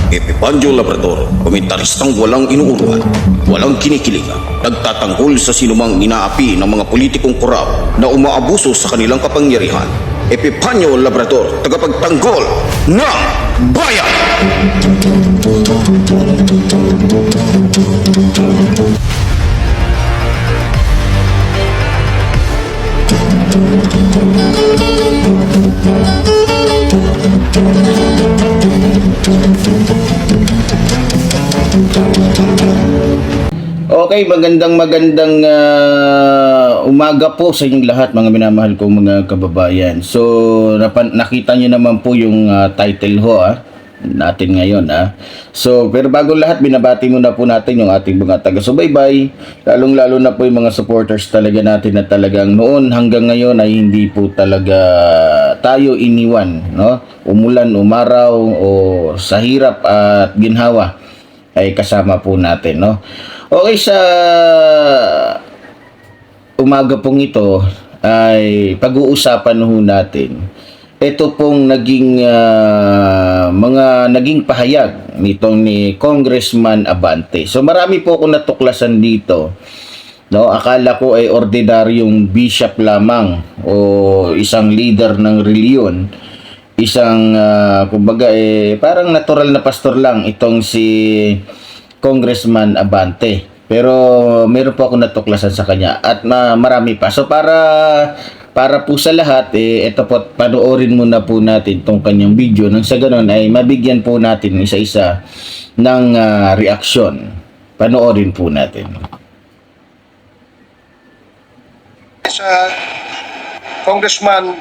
Epipandio Labrador, komentaristang walang inuurwan, walang kinikilingan, nagtatanggol sa sinumang inaapi ng mga politikong korap na umaabuso sa kanilang kapangyarihan. Epipandio Labrador, tagapagtanggol ng bayan! Okay, magandang umaga po sa inyong lahat, mga minamahal kong mga kababayan. So, nakita nyo naman po yung title ho natin ngayon. So, pero bago lahat, binabati muna po natin yung ating mga taga-subaybay, lalong-lalo na po yung mga supporters talaga natin na talagang noon hanggang ngayon ay hindi po talaga tayo iniwan, no? Umulan, umaraw, o sa hirap at ginhawa ay kasama po natin, no? Okay, sa umaga pong ito ay pag-uusapan ho natin ito pong naging mga naging pahayag nitong ni Congressman Abante. So marami po akong natuklasan dito, no? Akala ko ay ordinaryong bishop lamang o isang leader ng reliyon, isang kumbaga parang natural na pastor lang itong si Congressman Abante. Pero meron po ako natuklasan sa kanya at marami pa. So para po sa lahat, ito po, panoorin muna po natin itong kanyang video nang sa ganun ay mabigyan po natin isa-isa ng reaksyon. Panoorin po natin. Congressman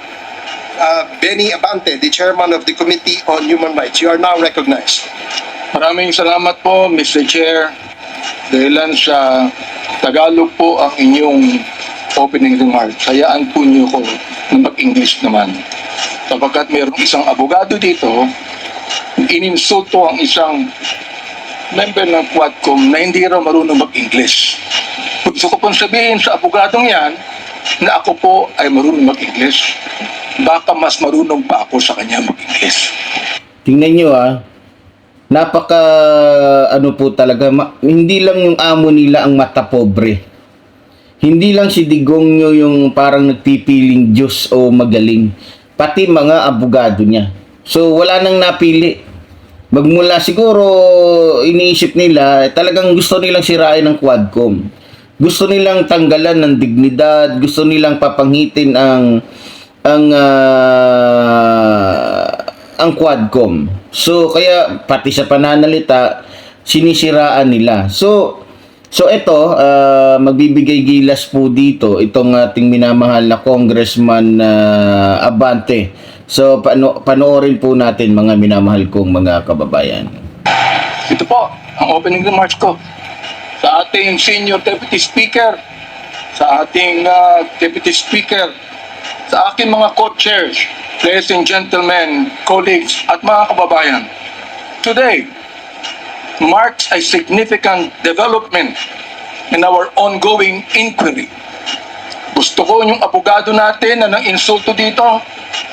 Benny Abante, the chairman of the Committee on Human Rights. You are now recognized. Maraming salamat po, Mr. Chair. Dahilan sa Tagalog po ang inyong opening remarks, hayaan po niyo ko na mag-English naman. Sapagkat mayroong isang abogado dito, ininsulto ang isang member ng Quadcom na hindi raw marunong mag-English. Gusto ko pong sabihin sa abogadong yan na ako po ay marunong mag-English. Baka mas marunong pa ako sa kanya mag-English. Tingnan nyo napaka ano po talaga, hindi lang yung amo nila ang mata pobre. Hindi lang si Digong nyo yung parang nagpipiling Diyos o magaling. Pati mga abogado niya. So wala nang napili. Magmula siguro iniisip nila, talagang gusto nilang sirain ng Quadcom. Gusto nilang tanggalan ng dignidad, gusto nilang papanghitin ang Quadcom. So kaya pati sa pananalita sinisiraan nila. So ito, magbibigay gilas po dito itong ating minamahal na Congressman Abante. So panoorin po natin, mga minamahal kong mga kababayan. Ito po ang opening remarks ko sa ating Senior Deputy Speaker, sa ating Deputy Speaker, sa aking mga co-chairs, ladies and gentlemen, colleagues at mga kababayan. Today marks a significant development in our ongoing inquiry. Gusto ko yung abogado natin na nang-insulto dito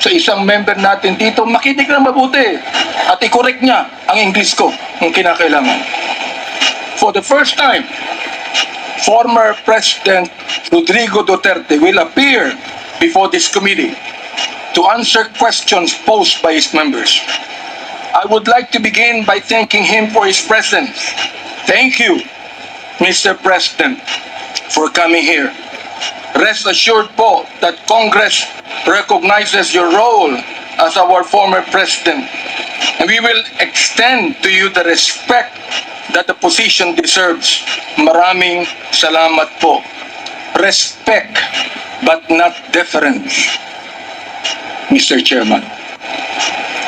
sa isang member natin dito, makinig lang mabuti at i-correct niya ang English ko kung kinakailangan. For the first time, former President Rodrigo Duterte will appear before this committee to answer questions posed by his members. I would like to begin by thanking him for his presence. Thank you, Mr. President, for coming here. Rest assured po that Congress recognizes your role as our former president, and we will extend to you the respect that the position deserves. Maraming salamat po. Respect, but not deference, Mr. Chairman.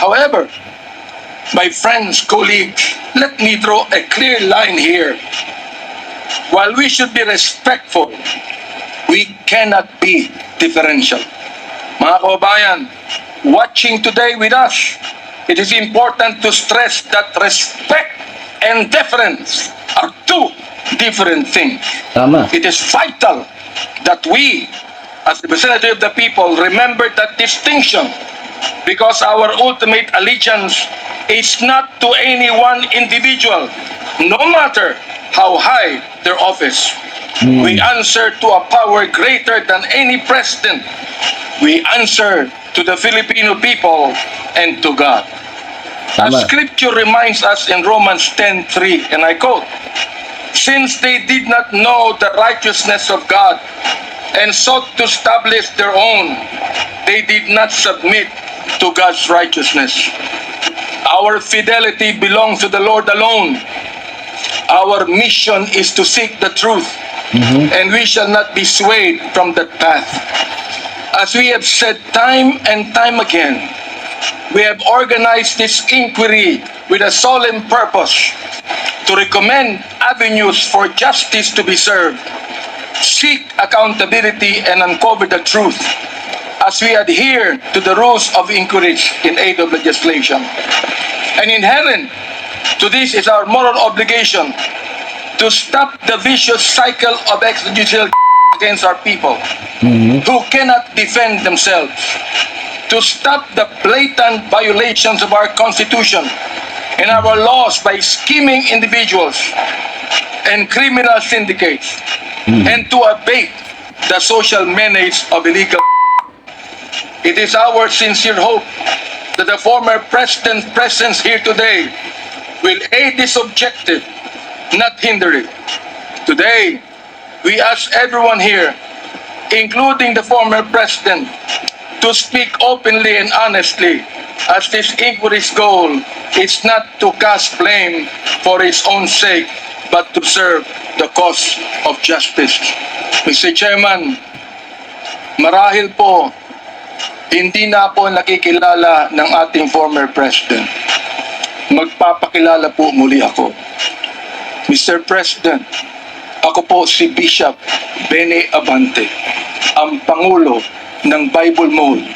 However, my friends, colleagues, let me draw a clear line here. While we should be respectful, we cannot be differential. Mga kababayan, watching today with us, it is important to stress that respect and deference are two different things. Tama. It is vital that we, as representative of the people, remember that distinction because our ultimate allegiance is not to any one individual, no matter how high their office. We answer to a power greater than any president. We answer to the Filipino people and to God. As Tama. scripture reminds us in Romans 10:3, and I quote, "Since they did not know the righteousness of God and sought to establish their own, they did not submit to God's righteousness." Our fidelity belongs to the Lord alone. Our mission is to seek the truth, and we shall not be swayed from that path. As we have said time and time again, we have organized this inquiry with a solemn purpose to recommend avenues for justice to be served, seek accountability, and uncover the truth as we adhere to the rules of inquiries in aid of legislation. And inherent to this is our moral obligation to stop the vicious cycle of extrajudicial against our people who cannot defend themselves, to stop the blatant violations of our Constitution and our laws by scheming individuals and criminal syndicates, and to abate the social menace of illegal. It is our sincere hope that the former president's presence here today will aid this objective, not hinder it. Today, we ask everyone here, including the former president, to speak openly and honestly, as this inquiry's goal is not to cast blame for its own sake, but to serve the cause of justice. Mr. Chairman, marahil po, hindi na po nakikilala ng ating former president. Magpapakilala po muli ako. Mr. President, ako po si Bishop Benny Abante, ang Pangulo ng Bible Mode,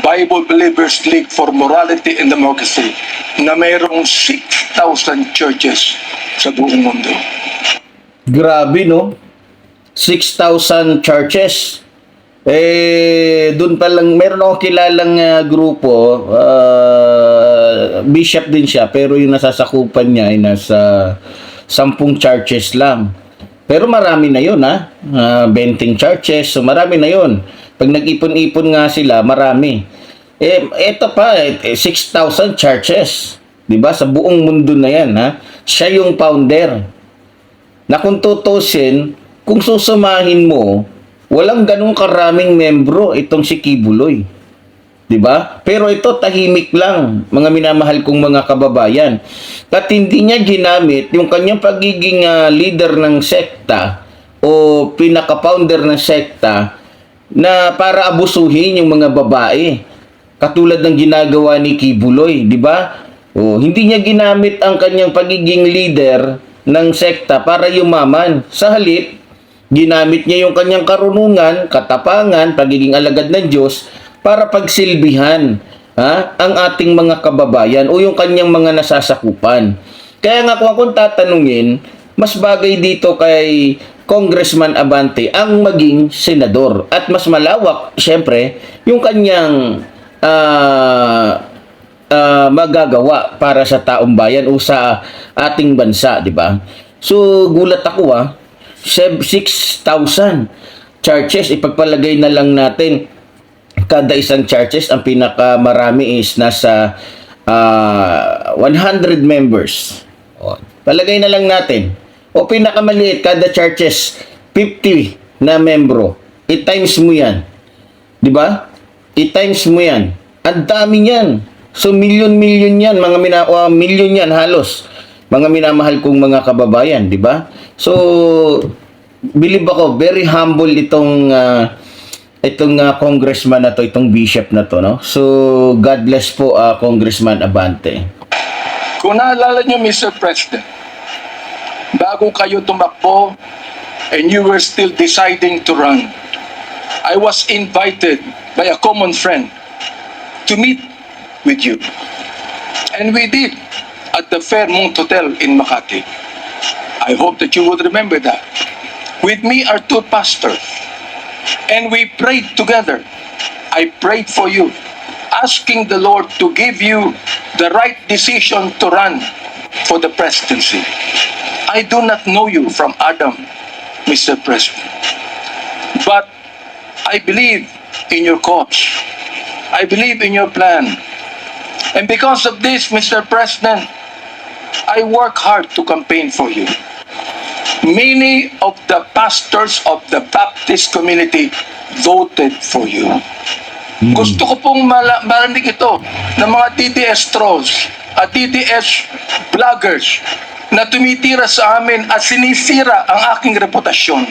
Bible Believers League for Morality and Democracy, na mayroong 6,000 churches sa buong mundo. Grabe, no? 6,000 churches. Doon pa lang, meron akong kilalang grupo, bishop din siya, pero yung nasasakupan niya ay nasa 10 churches lang. Pero marami na yun, 20 churches, so marami na yun. Pag nag-ipon-ipon nga sila, marami. Ito pa, 6,000 churches. Diba? Sa buong mundo na yan, Siya yung founder. Na kung tutusin, kung susumahin mo, walang ganung karaming membro itong si Kibuloy. 'Di ba? Pero ito tahimik lang, mga minamahal kong mga kababayan. At hindi niya ginamit yung kanyang pagiging leader ng sekta o pinaka-founder ng sekta na para abusuhin yung mga babae. Katulad ng ginagawa ni Kibuloy, 'di ba? Hindi niya ginamit ang kanyang pagiging leader ng sekta para yumaman. Sa halip, ginamit niya yung kanyang karunungan, katapangan, pagiging alagad ng Diyos para pagsilbihan ang ating mga kababayan o yung kanyang mga nasasakupan. Kaya nga kung akong tatanungin, mas bagay dito kay Congressman Abante ang maging senador at mas malawak, syempre, yung kanyang magagawa para sa taong bayan o sa ating bansa, di ba? So, gulat ako 6,000 churches, ipagpalagay na lang natin kada isang churches, ang pinakamarami is nasa 100 members. Palagay na lang natin. O pinakamaliit, kada churches 50 na membro. I-times mo yan. Di ba? I-times mo yan. Ang dami yan. So milyon-milyon yan, milyon yan halos. Mga minamahal kong mga kababayan, di ba? So believe ako, very humble itong congressman na to, itong bishop na to, no? So, God bless po, Congressman Abante. Kung naalala niyo, Mr. President, bago kayo tumakbo and you were still deciding to run, I was invited by a common friend to meet with you. And we did at the Fairmont Hotel in Makati. I hope that you would remember that. With me are 2 pastors. And we prayed together. I prayed for you. asking the Lord to give you the right decision to run for the presidency. I do not know you from Adam, Mr. President. But I believe in your cause. I believe in your plan. And because of this, Mr. President, I work hard to campaign for you. Many of the pastors of the Baptist community voted for you. Gusto ko pong marinig ito ng mga TTS trolls at TTS vloggers na tumitira sa amin at sinisira ang aking reputasyon.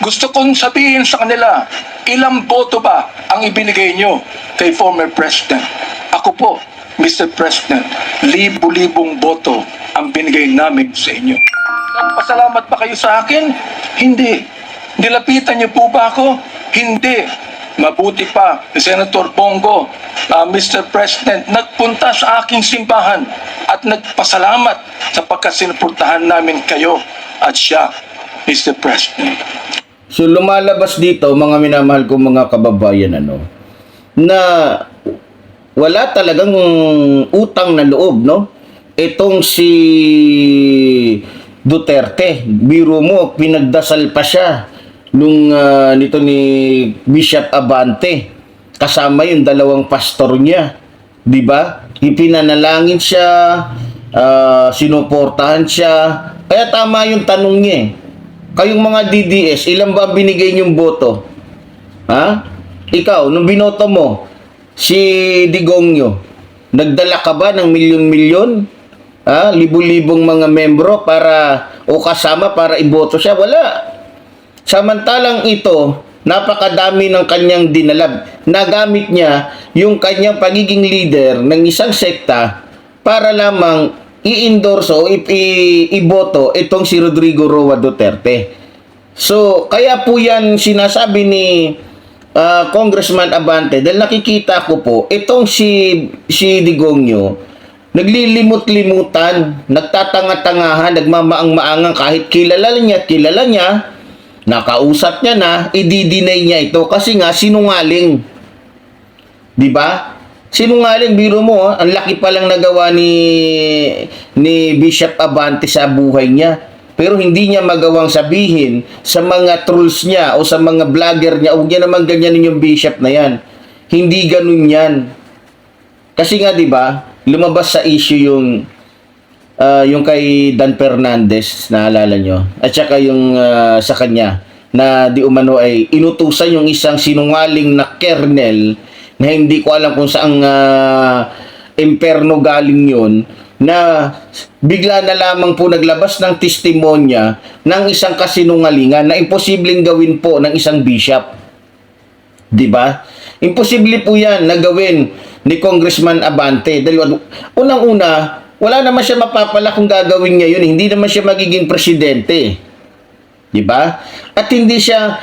Gusto kong sabihin sa kanila, ilang boto ba ang ibinigay nyo kay former President? Ako po, Mr. President, libo-libong boto ang binigay namin sa inyo. Nagpasalamat ba kayo sa akin? Hindi. Nilapitan niyo po ba ako? Hindi. Mabuti pa, Senator Bongo, Mr. President, nagpunta sa aking simbahan at nagpasalamat sapagkat sinuportahan namin kayo at siya, Mr. President. So lumalabas dito, mga minamahal kong mga kababayan, na wala talagang utang na loob, no? Itong si Duterte, biro mo, pinagdasal pa siya nung nito ni Bishop Abante, kasama yung dalawang pastor niya, di ba? Ipinanalangin siya, sinuportahan siya. Kaya tama yung tanong niya eh. Kayong mga DDS, ilan ba binigay niyong boto? Ha? Ikaw, nung binoto mo, si Digongyo, nagdala ka ba ng milyon-milyon? Ha? Libu-libong mga membro para, o kasama para iboto siya? Wala. Samantalang ito, napakadami ng kanyang dinalab. Nagamit niya yung kanyang pagiging leader ng isang sekta para lamang i-endorse o iboto itong si Rodrigo Roa Duterte. So, kaya po yan sinasabi ni Congressman Abante, dahil nakikita ko po, itong si Digongyo, naglilimot-limutan, nagtatanga-tangahan, nagmamaang-maangang kahit kilala niya, nakausap niya na, i-deny niya ito kasi nga sinungaling. 'Di ba? Sinungaling, biro mo, ang laki pa lang nagawa ni Bishop Abante sa buhay niya. Pero hindi niya magawang sabihin sa mga trolls niya o sa mga vlogger niya, huwag niya naman ganyanin yung bishop na yan. Hindi ganun yan. Kasi nga 'di ba, lumabas sa issue yung kay Dan Fernandez, naalala nyo? At saka yung sa kanya, na di umano ay inutusan yung isang sinungaling na kernel na hindi ko alam kung saang imperno galing yun, na bigla na lamang po naglabas ng testimonya ng isang kasinungalingan na imposibleng gawin po ng isang bishop. Diba? Imposible po yan na gawin ni Congressman Abante. Dahil unang-una, wala naman siya mapapala kung gagawin niya yun. Hindi naman siya magiging presidente. Diba? At hindi siya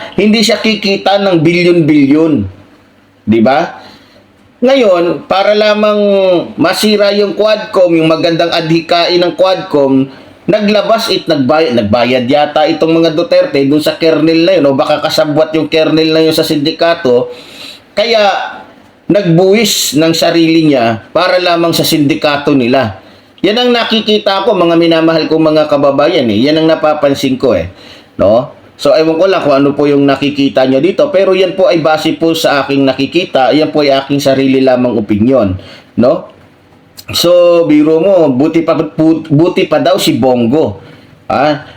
kikita ng bilyon-bilyon. Diba? Ngayon, para lamang masira yung Quadcom, yung magandang adhikain ng Quadcom, nagbayad yata itong mga Duterte dun sa kernel na yun, o baka kasabwat yung kernel na yun sa sindikato, kaya nagbuwis ng sarili niya para lamang sa sindikato nila. Yan ang nakikita ko, mga minamahal kong mga kababayan eh. Yan ang napapansin ko eh. No? So, ewan ko lang kung ano po yung nakikita nyo dito. Pero yan po ay base po sa aking nakikita. Yan po ay aking sarili lamang opinyon. No? So, biro mo, buti pa daw si Bongo.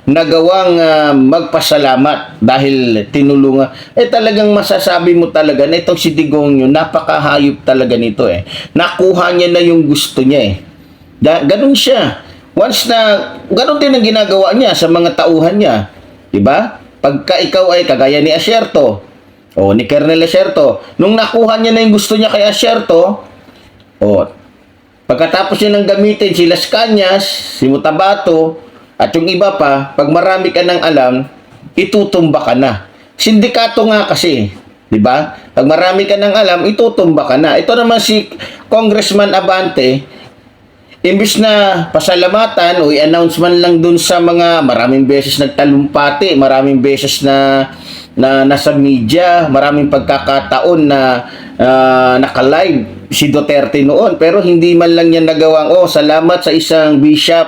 Nagawang magpasalamat dahil tinulungan. Talagang masasabi mo talaga na itong si Digongyo, napakahayop talaga nito eh. Nakuha niya na yung gusto niya eh. Ganun siya. Once na, ganun din ang ginagawa niya sa mga tauhan niya. Diba? Pagka ikaw ay kagaya ni Asierto, o ni Colonel Asierto, nung nakuha niya na yung gusto niya kay Asierto, pagkatapos niya nang gamitin si Las Cañas, si Mutabato, at yung iba pa, pag marami ka nang alam, itutumba ka na. Sindikato nga kasi, di ba? Pag marami ka nang alam, itutumba ka na. Ito naman si Congressman Abante, imbis na pasalamatan o i-announce man lang dun sa mga maraming beses nagtalumpati, maraming beses na na nasa media, maraming pagkakataon na naka-live si Duterte noon, pero hindi man lang niya nagawang, salamat sa isang bishop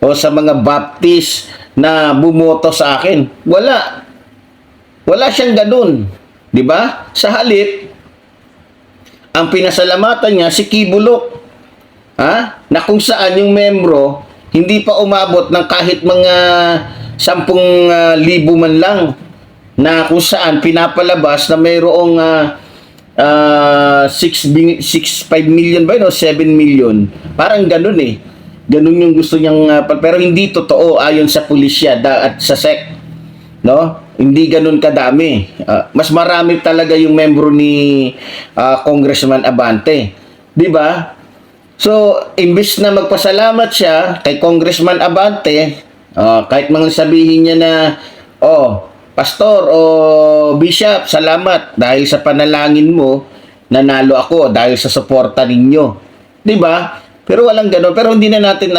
o sa mga Baptist na bumoto sa akin. Wala siyang ganun, 'di ba? Sa halip, ang pinasalamatan niya si Kibulok, na kung saan yung membro hindi pa umabot ng kahit mga 10,000 man lang, na kung saan pinapalabas na mayroong 5 million ba o 7 million. Parang ganun eh. Ganun yung gusto niyang pero hindi totoo ayon sa pulisya at sa SEC. No? Hindi ganun kadami. Mas marami talaga yung membro ni Congressman Abante. 'Di ba? So, imbes na magpasalamat siya kay Congressman Abante, kahit mga sabihin niya na, Pastor o Bishop, salamat dahil sa panalangin mo, nanalo ako dahil sa suporta ninyo. 'Di ba? Pero walang gano'n. Pero hindi na natin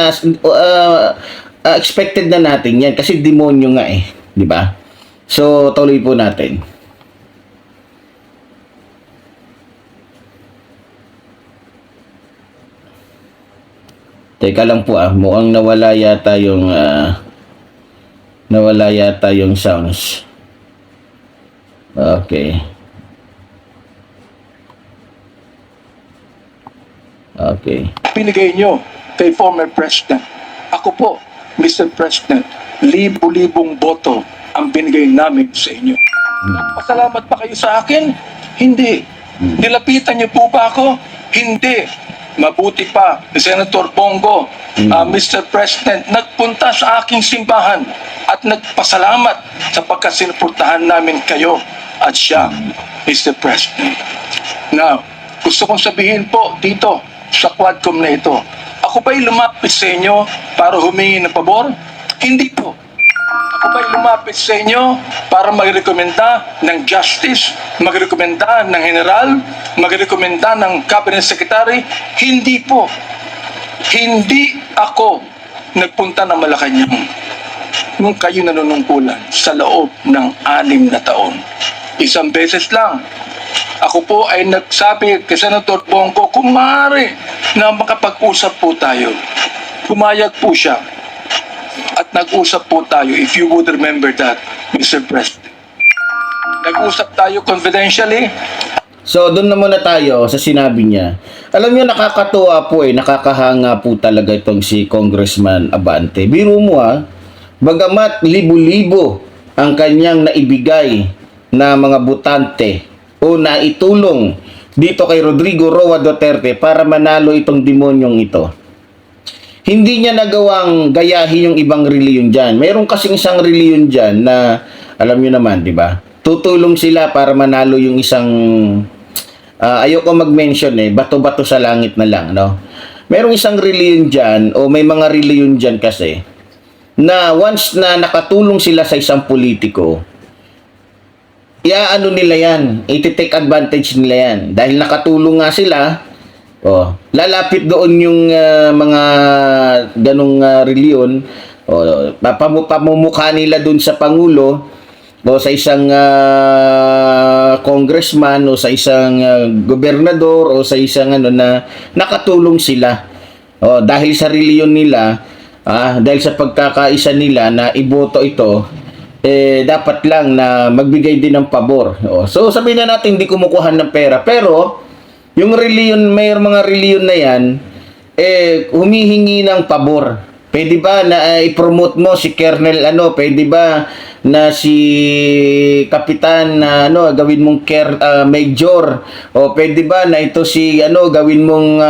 expected na natin 'yan kasi demonyo nga eh, 'di ba? So, tuloy po natin. Teka lang po mukhang nawala yata yung sounds. Okay. Pinigay nyo kay former President. Ako po, Mr. President, libo-libong boto ang binigay namin sa inyo. Pasalamat pa kayo sa akin? Hindi. Nilapitan niyo po ba ako? Hindi. Mabuti pa, Senator Bongo, Mr. President, nagpunta sa aking simbahan at nagpasalamat sapagkat sinuportahan namin kayo at siya, Mr. President. Now, gusto kong sabihin po dito sa Quadcom na ito, ako ba'y lumapit sa inyo para humingi ng pabor? Hindi po. Ako ba'y lumapit sa inyo para magrekomenda ng justice, magrekomenda ng general, magrekomenda ng cabinet secretary? Hindi po. Hindi ako nagpunta ng Malacanang nung kayo nanunungkulan sa loob ng 6 na taon. Isang beses lang. Ako po ay nagsabi kay Senator Bongo, kung maaari na makapag-usap po tayo. Pumayag po siya. At nag-usap po tayo, if you would remember that, Mr. President. Nag-usap tayo confidentially. So, doon na muna tayo sa sinabi niya. Alam niyo, nakakatuwa po nakakahanga po talaga itong si Congressman Abante. Biro mo bagamat libo-libo ang kanyang naibigay na mga butante o naitulong dito kay Rodrigo Roa Duterte para manalo itong demonyong ito. Hindi niya nagawang gayahin yung ibang reliyon dyan. Mayroon kasing isang reliyon dyan na, alam niyo naman, di ba? Tutulong sila para manalo yung isang, ayoko mag-mention bato-bato sa langit na lang, no? Mayroong isang reliyon dyan, o may mga reliyon dyan kasi, na once na nakatulong sila sa isang politiko, iaano nila yan, iti-take advantage nila yan. Dahil nakatulong nga sila, lalapit doon yung mga ganong reliyon, pamumukha nila doon sa Pangulo o sa isang congressman o sa isang gobernador o sa isang na nakatulong sila. Dahil sa reliyon nila, dahil sa pagkakaisa nila na iboto ito, dapat lang na magbigay din ng pabor. So sabihin na natin hindi kumukuha ng pera, pero yung reliyon, may mga reliyon na yan, humihingi ng pabor. Pwede ba na i-promote mo si Colonel pwede ba na si Kapitan gawin mong Major, o pwede ba na ito si gawin mong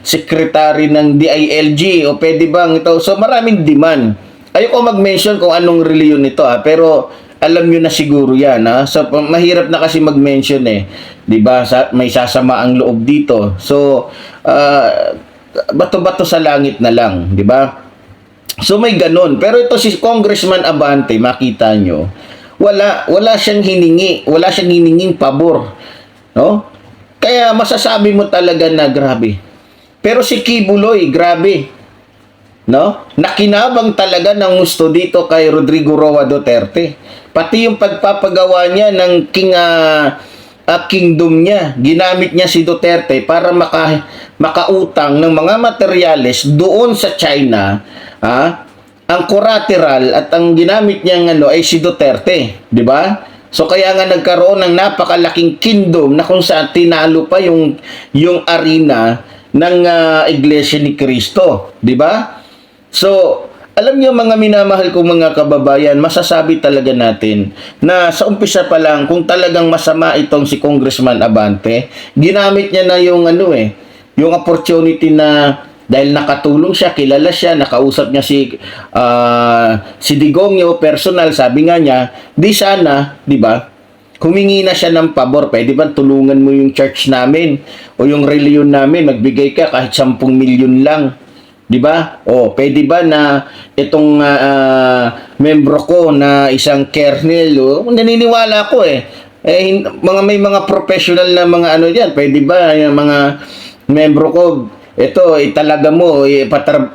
Secretary ng DILG, o pwede bang ito. So maraming demand. Ayoko mag-mention kung anong reliyon ito pero alam nyo na siguro yan So mahirap na kasi mag-mention 'di ba? May sasama ang loob dito. So bato-bato sa langit na lang, 'di ba? So may ganun. Pero ito si Congressman Abante, makita nyo, wala siyang hiningi, wala siyang hininging pabor, no? Kaya masasabi mo talaga na grabe. Pero si Kibuloy, grabe, no? Nakinabang talaga ng gusto dito kay Rodrigo Roa Duterte. Pati yung pagpapagawa niya ng kingdom niya, ginamit niya si Duterte para makautang ng mga materyales doon sa China. Ang collateral at ang ginamit niya ay si Duterte, di ba? So kaya nga nagkaroon ng napakalaking kingdom na kung saan tinalo pa yung arena ng Iglesia ni Cristo, di ba? So alam niyo mga minamahal kong mga kababayan, masasabi talaga natin na sa umpisa pa lang kung talagang masama itong si Congressman Abante, ginamit niya na yung yung opportunity na dahil nakatulong siya, kilala siya, nakausap niya si Digongyo personal, sabi nga niya, di sana, di ba? Humingi na siya ng pabor, pwede ba tulungan mo yung church namin o yung reliyon namin, magbigay ka kahit 10 milyon lang. Di ba? O, pwede ba na itong membro ko na isang kernel, naniniwala ko may mga professional na mga diyan, pwede ba yung mga membro ko, ito, talaga mo,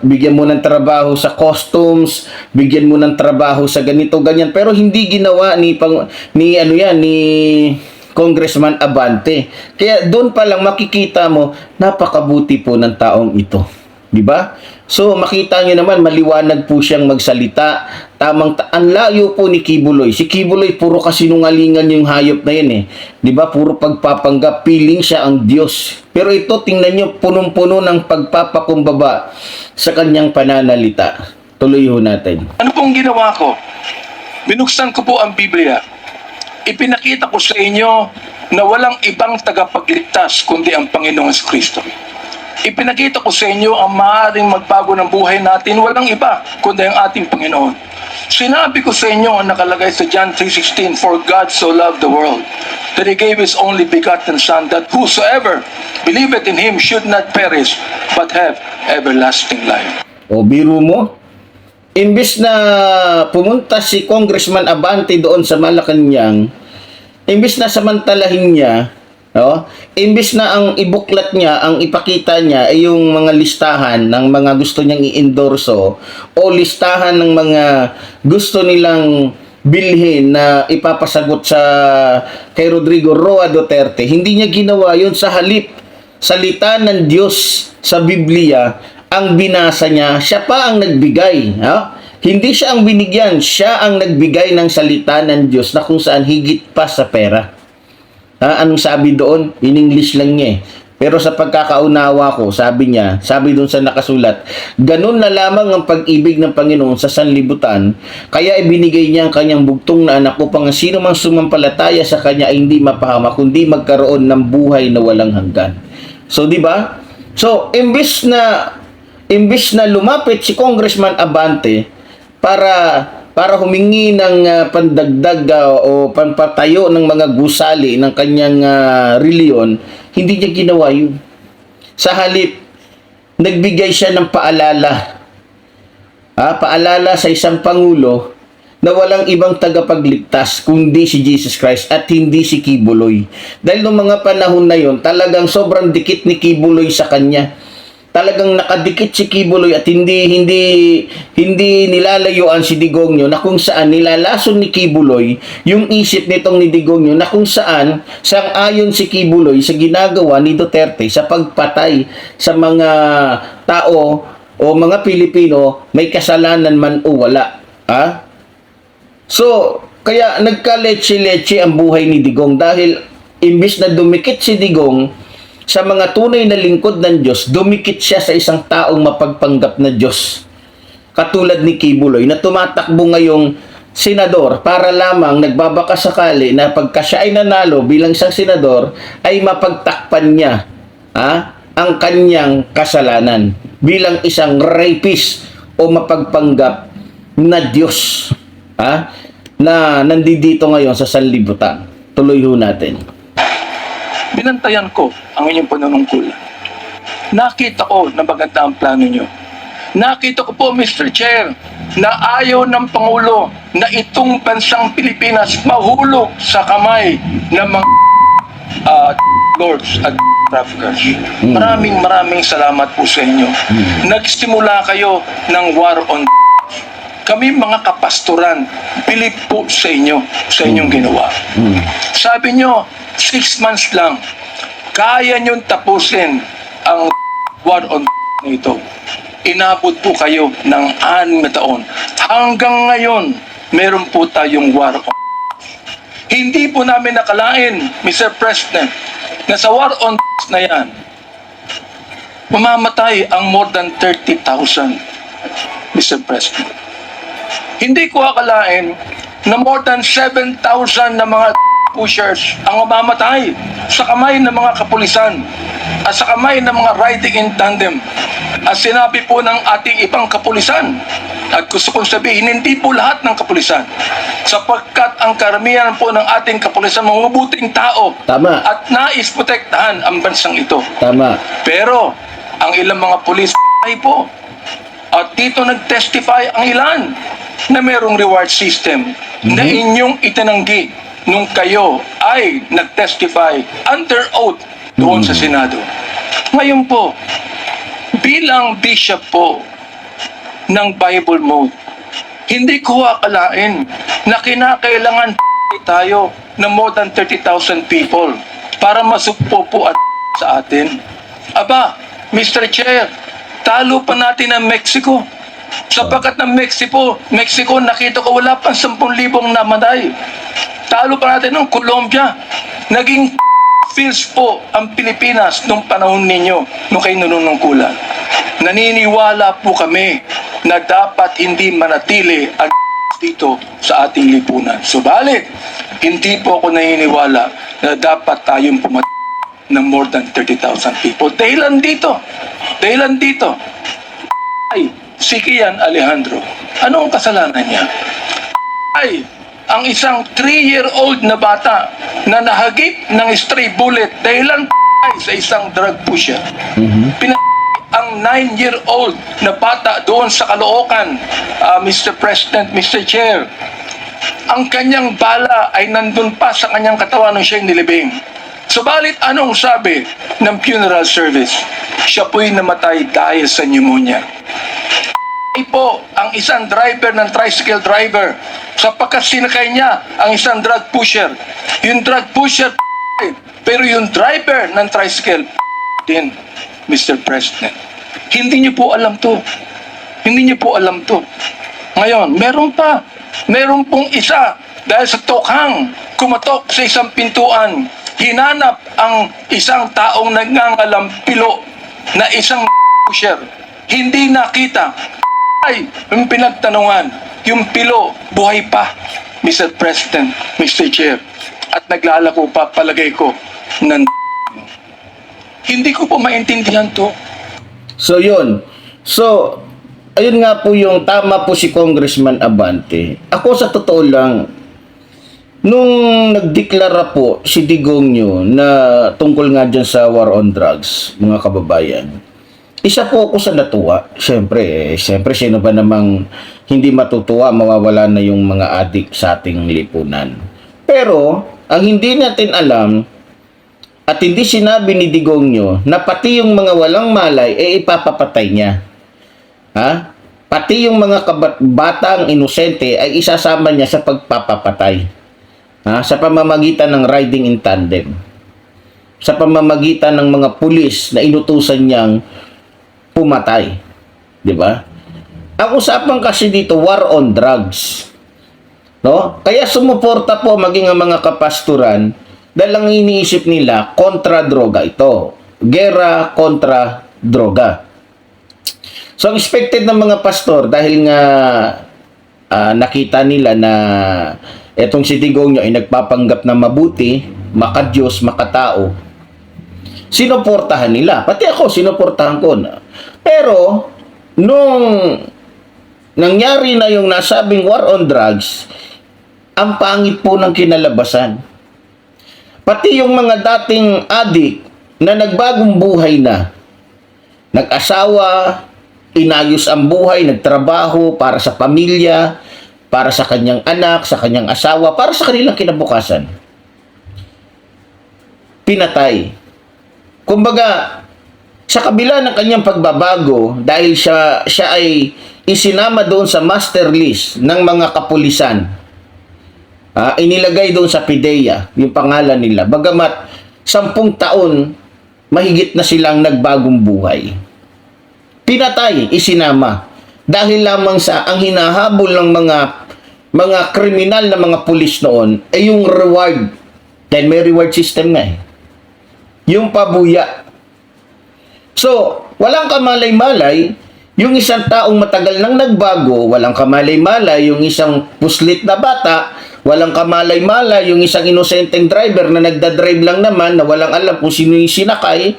bigyan mo ng trabaho sa customs, bigyan mo ng trabaho sa ganito, ganyan. Pero hindi ginawa ni Congressman Abante. Kaya doon pa lang makikita mo, napakabuti po ng taong ito. Di ba? So, makita nyo naman, maliwanag po siyang magsalita. Ang layo po ni Kibuloy. Si Kibuloy, puro kasinungalingan yung hayop na yun Di ba? Puro pagpapanggap, piling siya ang Diyos. Pero ito, tingnan nyo, punong-puno ng pagpapakumbaba sa kanyang pananalita. Tuloy ho natin. Ano pong ginawa ko? Binuksan ko po ang Biblia. Ipinakita ko sa inyo na walang ibang tagapagligtas kundi ang Panginoong Kristo. Ipinakita ko sa inyo ang maaaring magbago ng buhay natin, walang iba kundi ang ating Panginoon. Sinabi ko sa inyo ang nakalagay sa John 3:16, "For God so loved the world, that He gave His only begotten Son, that whosoever believeth in Him should not perish, but have everlasting life." O biro mo, imbis na pumunta si Congressman Abante doon sa Malacanang, imbis na samantalahin niya, imbis na ang ibuklat niya, ang ipakita niya ay yung mga listahan ng mga gusto niyang i-endorso o listahan ng mga gusto nilang bilhin na ipapasagot kay Rodrigo Roa Duterte, hindi niya ginawa yun. Sa halip, salita ng Diyos sa Biblia, ang binasa niya, siya pa ang nagbigay. Hindi siya ang binigyan, siya ang nagbigay ng salita ng Diyos na kung saan higit pa sa pera. Anong sabi doon? In English lang niya Pero sa pagkakaunawa ko, sabi doon sa nakasulat, ganun na lamang ang pag-ibig ng Panginoon sa sanlibutan, kaya ibinigay niya ang kanyang bugtong na anak upang sino mang sumampalataya sa kanya ay hindi mapahama, kundi magkaroon ng buhay na walang hanggan. So, di ba? So, imbis na lumapit si Congressman Abante para humingi ng pandagdag o pampatayo ng mga gusali ng kanyang reliyon, hindi niya ginawa yun. Sa halip, nagbigay siya ng paalala. Paalala sa isang pangulo na walang ibang tagapagligtas kundi si Jesus Christ at hindi si Kibuloy. Dahil noong mga panahon na yon, talagang sobrang dikit ni Kibuloy sa kanya. Talagang nakadikit si Kibuloy at hindi nilalayuan si Digongyo na kung saan nilalason ni Kibuloy yung isip nitong ni Digongyo na kung saan sang-ayon si Kibuloy sa ginagawa ni Duterte sa pagpatay sa mga tao o mga Pilipino, may kasalanan man o wala. So, kaya nagka-leche-leche ang buhay ni Digong dahil imbis na dumikit si Digong sa mga tunay na lingkod ng Diyos, dumikit siya sa isang taong mapagpanggap na Diyos. Katulad ni Kibuloy na tumatakbo ngayong senador para lamang nagbabaka sakali na pagka siya ay nanalo bilang isang senador, ay mapagtakpan niya ang kanyang kasalanan bilang isang rapist o mapagpanggap na Diyos na nandito ngayon sa sanlibutan. Tuloy ho natin. Binantayan ko ang inyong panunungkulan. Nakita ko na maganda ang plano nyo. Nakita ko po, Mr. Chair, na ayaw ng Pangulo na itong bansang Pilipinas mahulog sa kamay ng mga lords at traffickers. Maraming salamat po sa inyo. Nagsimula kayo ng war on kami mga kapastoran, bilib po sa inyo, sa inyong ginawa. Sabi nyo, 6 months lang, kaya nyo tapusin ang war on na ito. Inabot po kayo ng 6 na taon. Hanggang ngayon, meron po tayong war on. Hindi po namin nakalain, Mr. President, na sa war on na yan, mamamatay ang more than 30,000, Mr. President. Hindi ko akalain na more than 7,000 na mga pushers ang mamamatay sa kamay ng mga kapulisan at sa kamay ng mga riding in tandem. At sinabi po ng ating ibang kapulisan, at gusto kong sabihin, hindi po lahat ng kapulisan, sapagkat ang karamihan po ng ating kapulisan mga mabuting tao Tama. at nais protektahan ang bansang ito. Tama. Pero ang ilang mga pulis ay po, at dito nag-testify ang ilan na merong reward system na inyong itinanggi nung kayo ay nag-testify under oath doon sa Senado. Ngayon po, bilang bishop po ng Bible Mode, hindi ko akalain na kinakailangan tayo ng more than 30,000 people para masugpo po at sa atin. Aba, Mr. Chair, talo pa natin ang Mexico. Sapagkat ng Mexico, nakita ko wala pang 10,000 namatay. Talo pa natin ng Colombia. Naging feels po ang Pilipinas nung panahon ninyo, nung kayo nanunungkulan. Naniniwala po kami na dapat hindi manatili ang dito sa ating lipunan. Subalit, hindi po ako naniniwala na dapat tayong pumatay ng more than 30,000 people. Dahilan dito ay si Kian Alejandro. Ano ang kasalanan niya? Ay ang isang 3-year-old na bata na nahagip ng stray bullet dahilan ay sa isang drug pusher. Ang 9-year-old na bata doon sa Caloocan, Mr. President, Mr. Chair, ang kanyang bala ay nandun pa sa kanyang katawan nung siya'y nilibing. Subalit anong sabi ng funeral service? Siya po'y namatay dahil sa pneumonia. Ay po ang isang driver ng tricycle driver sapagkat sinakay niya ang isang drug pusher. Yung drug pusher pero yung driver ng tricycle din, Mr. President. Hindi niyo po alam to. Hindi niyo po alam to. Ngayon, meron pong isa dahil sa tokhang kumatok sa isang pintuan, hinanap ang isang taong nagngangalampilo na isang pusher. Hindi nakita. Ay, yung pinagtanungan, yung pilo, buhay pa, Mr. President, Mr. Chair. At naglalako pa, palagay ko, ng hindi ko po maintindihan to. So yun. So, ayun nga po yung tama po si Congressman Abante. Ako sa totoo lang, nung nagdeklara po si Digongyo na tungkol nga dyan sa war on drugs, mga kababayan, isa po ako sa natuwa. Siyempre, sino ba namang hindi matutuwa, mawawala na yung mga adik sa ating lipunan. Pero, ang hindi natin alam, at hindi sinabi ni Digongyo na pati yung mga walang malay ipapapatay niya. Ha? Pati yung mga batang inosente ay isasama niya sa pagpapapatay. Ha? Sa pamamagitan ng riding in tandem. Sa pamamagitan ng mga pulis na inutusan niyang pumatay. 'Di ba? Ang usapan kasi dito war on drugs. No? Kaya sumuporta po maging ang mga kapasturan dahil ang iniisip nila, kontra droga ito. Gera kontra droga. So, expected ng mga pastor, dahil nga nakita nila na etong si Digongyo ay nagpapanggap na mabuti, makadiyos, makatao, sinuportahan nila. Pati ako, sinuportahan ko na. Pero, nung nangyari na yung nasabing war on drugs, ang pangit po ng kinalabasan. Pati yung mga dating adik na nagbagong buhay na, nag-asawa, inayos ang buhay, nagtrabaho para sa pamilya, para sa kanyang anak, sa kanyang asawa, para sa kanilang kinabukasan. Pinatay. Kumbaga, sa kabila ng kanyang pagbabago, dahil siya ay isinama doon sa master list ng mga kapulisan. Inilagay doon sa PIDEA yung pangalan nila. Bagamat 10 taon, mahigit na silang nagbagong buhay. Pinatay, isinama. Dahil lamang sa ang hinahabol ng mga kriminal na mga pulis noon ay yung reward. Dahil may reward system nga eh. Yung pabuya. So, walang kamalay-malay, yung isang taong matagal nang nagbago, walang kamalay-malay, yung isang puslit na bata, walang kamalay-malay, yung isang inosenteng driver na nagdadrive lang naman, na walang alam kung sino yung sinakay,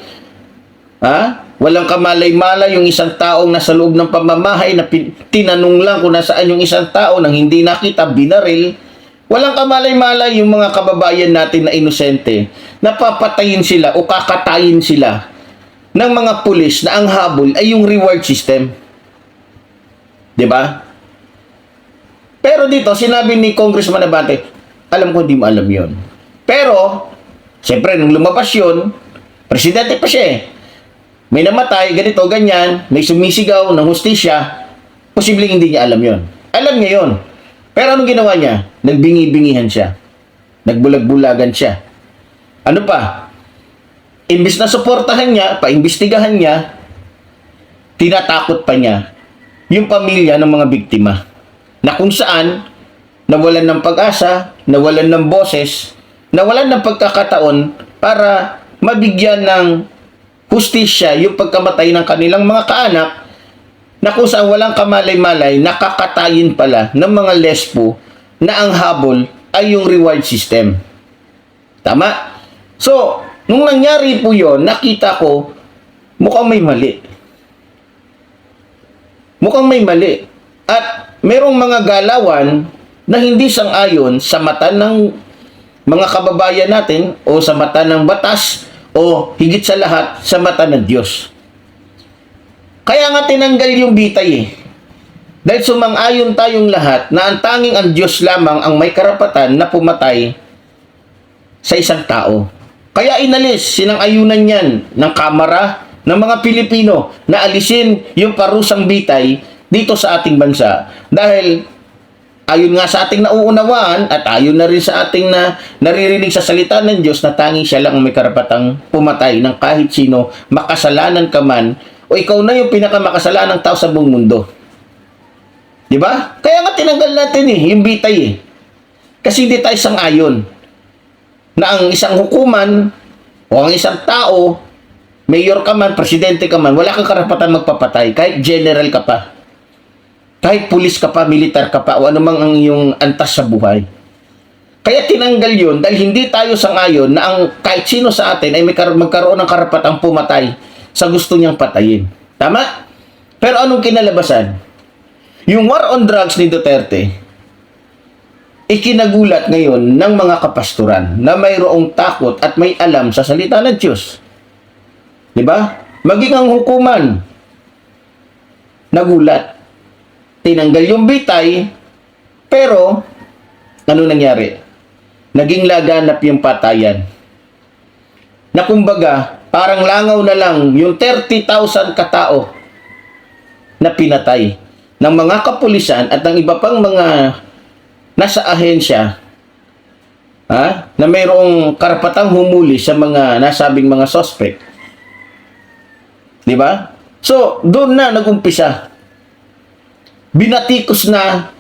walang kamalay-malay, yung isang taong nasa loob ng pamamahay na tinanong lang kung nasaan yung isang tao nang hindi nakita, binaril. Walang kamalay-malay yung mga kababayan natin na inosente, napapatayin sila o kakatayin sila ng mga pulis na ang habol ay yung reward system. 'Di ba? Pero dito, sinabi ni Congressman Abante, alam ko hindi mo alam yon. Pero, siyempre, nung lumabas yun, presidente pa siya eh. May namatay, ganito, ganyan, may sumisigaw ng hustisya, posibleng hindi niya alam yon. Alam niya yon. Pero anong ginawa niya? Nagbingi-bingihan siya. Nagbulag-bulagan siya. Ano pa? Imbis na suportahan niya, paimbestigahan niya, tinatakot pa niya yung pamilya ng mga biktima. Na kung saan, nawalan ng pag-asa, nawalan ng boses, nawalan ng pagkakataon para mabigyan ng hustisya yung pagkamatay ng kanilang mga kaanak, na kung saan walang kamalay-malay, nakakatayin pala ng mga lesbo na ang habol ay yung reward system. Tama? So, nung nangyari po yon, nakita ko, mukhang may mali. Mukhang may mali. At merong mga galawan na hindi sang-ayon sa mata ng mga kababayan natin o sa mata ng batas o higit sa lahat sa mata ng Diyos. Kaya nga tinanggal yung bitay eh. Dahil sumang-ayon tayong lahat na ang tanging ang Diyos lamang ang may karapatan na pumatay sa isang tao. Kaya inalis, sinang-ayunan yan ng Kamara ng mga Pilipino na alisin yung parusang bitay dito sa ating bansa. Dahil ayon nga sa ating nauunawaan at ayon na rin sa ating na naririnig sa salita ng Diyos na tanging siya lang ang may karapatang pumatay ng kahit sino, makasalanan ka man o ikaw na yung pinakamakasalanan ng tao sa buong mundo. Diba? Kaya nga tinanggal natin yung bitay eh. Kasi hindi tayo sang-ayon na ang isang hukuman o ang isang tao, mayor ka man, presidente ka man, wala kang karapatan magpapatay kahit general ka pa. Kahit pulis ka pa, militar ka pa, o anumang ang iyong antas sa buhay. Kaya tinanggal yun dahil hindi tayo sang-ayon na ang kahit sino sa atin ay magkaroon ng karapatang pumatay sa gusto niyang patayin. Tama? Pero anong kinalabasan? Yung war on drugs ni Duterte, ikinagulat ngayon ng mga kapasturan na mayroong takot at may alam sa salita ng Diyos. Diba? Maging ang hukuman, nagulat. Tinanggal yung bitay, pero ano nangyari? Naging laganap yung patayan. Na kumbaga, parang langaw na lang yung 30,000 katao na pinatay ng mga kapulisan at ng iba pang mga nasa ahensya na mayroong karapatang humuli sa mga nasabing mga suspect. Di ba? So, doon na nagumpisa. Binatikos na,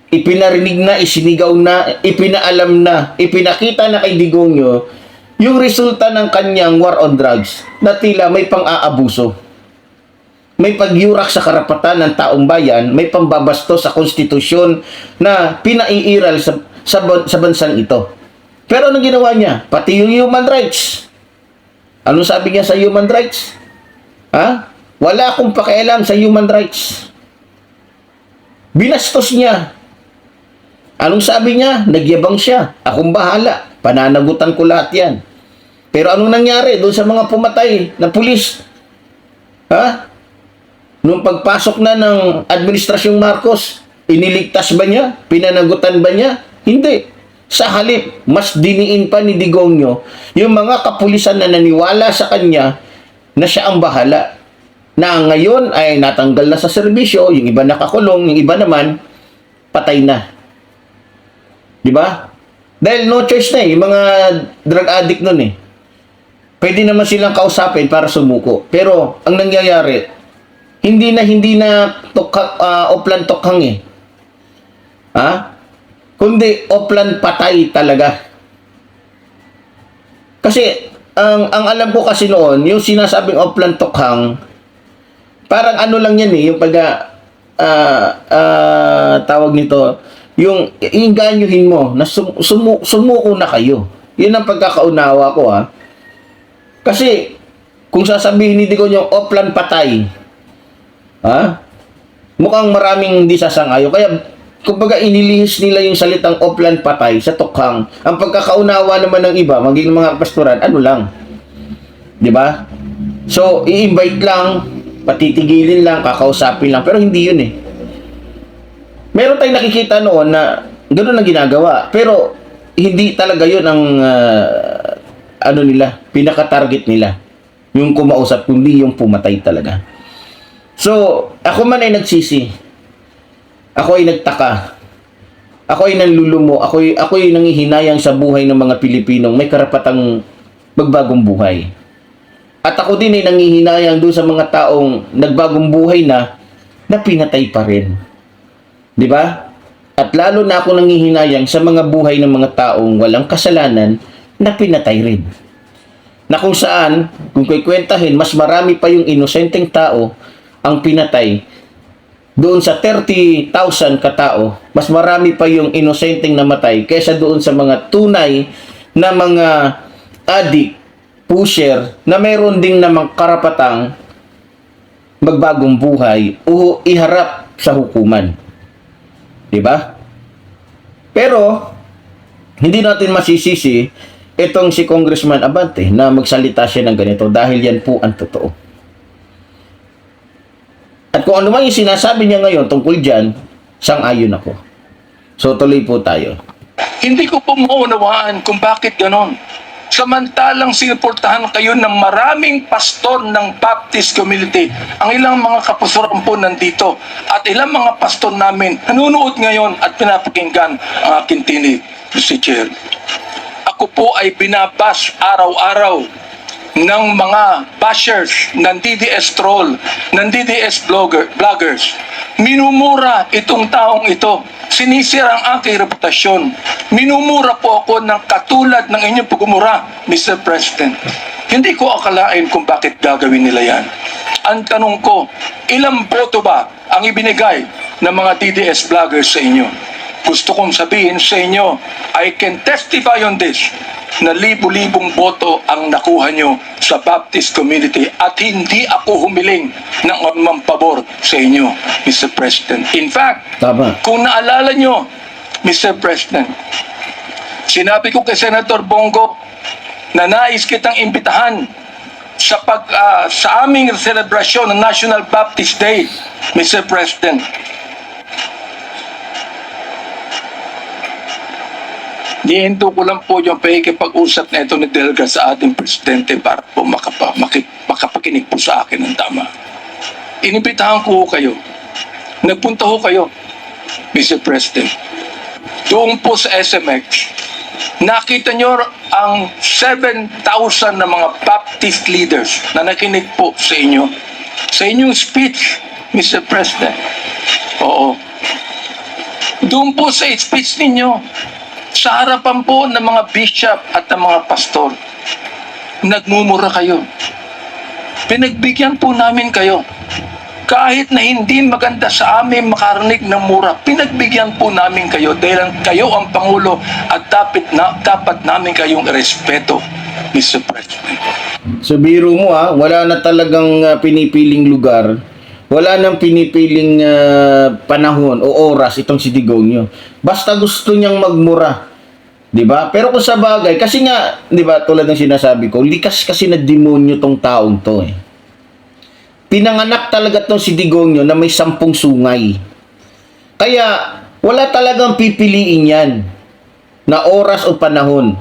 ipinarinig na, isinigaw na, ipinaalam na, ipinakita na kay Digongyo yung resulta ng kanyang war on drugs na tila may pang-aabuso. May pagyurak sa karapatan ng taong bayan, may pambabasto sa konstitusyon na pinaiiral sa bansang ito. Pero anong ginawa niya? Pati yung human rights. Anong sabi niya sa human rights? Wala akong pakialam sa human rights. Binastos niya. Anong sabi niya? Nagyabang siya. Akong bahala. Pananagutan ko lahat yan. Pero anong nangyari doon sa mga pumatay na pulis? Nung pagpasok na ng Administrasyong Marcos, iniligtas ba niya? Pinanagutan ba niya? Hindi. Sa halip, mas diniin pa ni Digongyo yung mga kapulisan na naniwala sa kanya na siya ang bahala. na ngayon ay natanggal na sa serbisyo, yung iba nakakulong, yung iba naman patay na. Di ba? Dahil no choice na yung mga drug addict nun Pwede naman silang kausapin para sumuko. Pero ang nangyayari, hindi na oplan tokhang kundi oplan patay talaga. Kasi ang alam ko kasi noon, yung sinasabing oplan tokhang, parang ano lang yan yung tawag nito, yung inganyuhin mo na sumuko na kayo. Yun ang pagkakaunawa ko Kasi kung sasabihin ni Digong yung oplan patay, mukhang maraming hindi sasangayo. Kaya kumbaga inilihis nila yung salitang oplan patay sa tokhang. Ang pagkakaunawa naman ng iba, maging mga pastoran, ano lang. 'Di ba? So, i-invite lang, patitigilin lang, kakausapin lang, pero hindi yun Meron tayong nakikita noon na ganoon ang ginagawa, pero hindi talaga yun ang pinaka-target nila. Yung kumausap, kundi yung pumatay talaga. So, ako man ay nagsisi. Ako ay nagtaka. Ako ay nanlulumo. Ako ay nangihinayang sa buhay ng mga Pilipinong may karapatang magbagong buhay. At ako din ay nangihinayang doon sa mga taong nagbagong buhay na pinatay pa rin. Di ba? At lalo na ako nangihinayang sa mga buhay ng mga taong walang kasalanan na pinatay rin. Na kung saan, kung kikwentahin, mas marami pa yung inosenteng tao ang pinatay. Doon sa 30,000 katao, mas marami pa yung inosenteng namatay kaysa doon sa mga tunay na mga addict, pusher, na mayroon ding namang karapatang magbagong buhay o iharap sa hukuman. Diba? Pero, hindi natin masisisi itong si Congressman Abante na magsalita siya ng ganito dahil yan po ang totoo. At kung ano man yung sinasabi niya ngayon tungkol dyan, sang-ayon ako. So tuloy po tayo. Hindi ko po maunawaan kung bakit ganon. Samantalang sinuportahan kayo ng maraming pastor ng Baptist community. Ang ilang mga kapastoran po nandito at ilang mga pastor namin nanonood ngayon at pinapakinggan ang aking tinig, Mr. Chair. Ako po ay binabas araw-araw ng mga bashers ng DDS troll, ng DDS vloggers. Minumura itong taong ito. Sinisira ang aking reputasyon. Minumura po ako ng katulad ng inyong pagmumura, Mr. President. Hindi ko akalain kung bakit gagawin nila yan. Ang tanong ko, ilang boto ba ang ibinigay ng mga DDS vloggers sa inyo? Gusto kong sabihin sa inyo, I can testify on this, na libu-libong boto ang nakuha nyo sa Baptist community at hindi ako humiling ng anumang pabor sa inyo, Mr. President. In fact, Tama. kung naalala nyo, Mr. President, sinabi ko kay Senator Bongo na nais kitang imbitahan sa aming selebrasyon ng National Baptist Day, Mr. President. Nihinto ko lang po yung pakikipag-usap na ito ni Delga sa ating presidente para po makapakinig po sa akin ng tama. Inibitahan ko kayo. Nagpunta ho kayo, Mr. President. Doon po sa SMX, nakita nyo ang 7,000 na mga Baptist leaders na nakinig po sa inyo. Sa inyong speech, Mr. President. Oo. Doon po sa speech ninyo, sa harapan po ng mga bishop at ng mga pastor, nagmumura kayo. Pinagbigyan po namin kayo. Kahit na hindi maganda sa amin makarinig ng mura, pinagbigyan po namin kayo dahil kayo ang Pangulo at dapat namin kayong respeto, Mr. President. So biro mo wala na talagang pinipiling lugar, wala nang pinipiling panahon o oras itong si Digong. Basta gusto niyang magmura. 'Di ba? Pero kung sa bagay, kasi nga, 'di ba, tulad ng sinasabi ko, likas kasi na demonyo tong taong 'to Pinanganak talaga tong si Digong na may 10 sungay. Kaya wala talagang pipiliin 'yan na oras o panahon.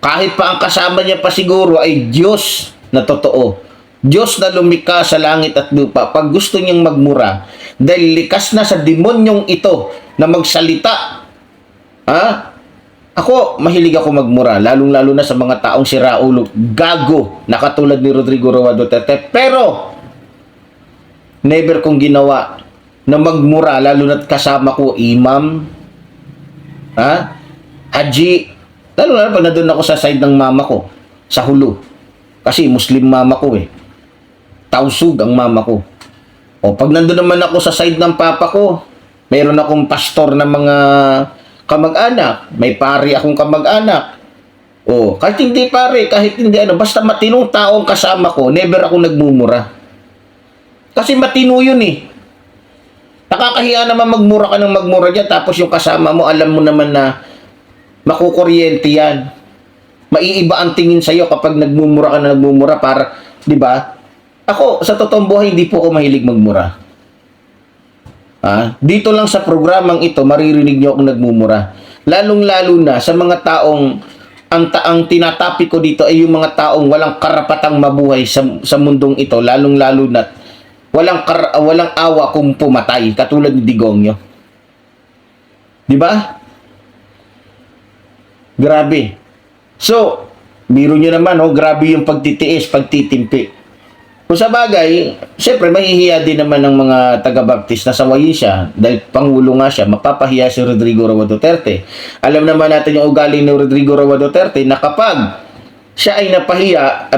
Kahit pa ang kasama niya pa siguro ay Diyos na totoo. Diyos na lumikha sa langit at lupa, pag gusto niyang magmura, dahil likas na sa demonyong ito na magsalita, ako, mahilig ako magmura, lalong-lalo na sa mga taong siraulo, gago, na katulad ni Rodrigo Roa Duterte. Pero, never kong ginawa na magmura, lalo na't kasama ko, imam, haji, lalo na pag nandun ako sa side ng mama ko, sa Hulu. Kasi Muslim mama ko Tausug ang mama ko. O, pag nandun naman ako sa side ng papa ko, mayroon akong pastor na mga kamag-anak, may pari akong kamag-anak. O, kahit hindi pare, kahit hindi basta matinong taong kasama ko, never ako nagmumura. Kasi matino yun Nakakahiya naman magmura ka ng magmura dyan, tapos yung kasama mo, alam mo naman na makukuryente yan. Maiiba ang tingin sa'yo kapag nagmumura ka na nagmumura para, di ba? Ako, sa totoong buhay, hindi po ako mahilig magmura. Dito lang sa programang ito, maririnig nyo akong nagmumura. Lalong-lalo na sa mga taong ang tinatapik ko dito ay yung mga taong walang karapatang mabuhay sa mundong ito, lalong-lalo na walang awa kung pumatay, katulad ni Digongyo. Di ba? Grabe. So, biro nyo naman, grabe yung pagtitiis, pagtitimpi. Kung sa bagay, siyempre, mahihiya din naman ng mga taga-baptist na sawayin siya dahil pangulo nga siya, mapapahiya si Rodrigo Roa Duterte. Alam naman natin yung ugali ni Rodrigo Roa Duterte na kapag siya ay napahiya,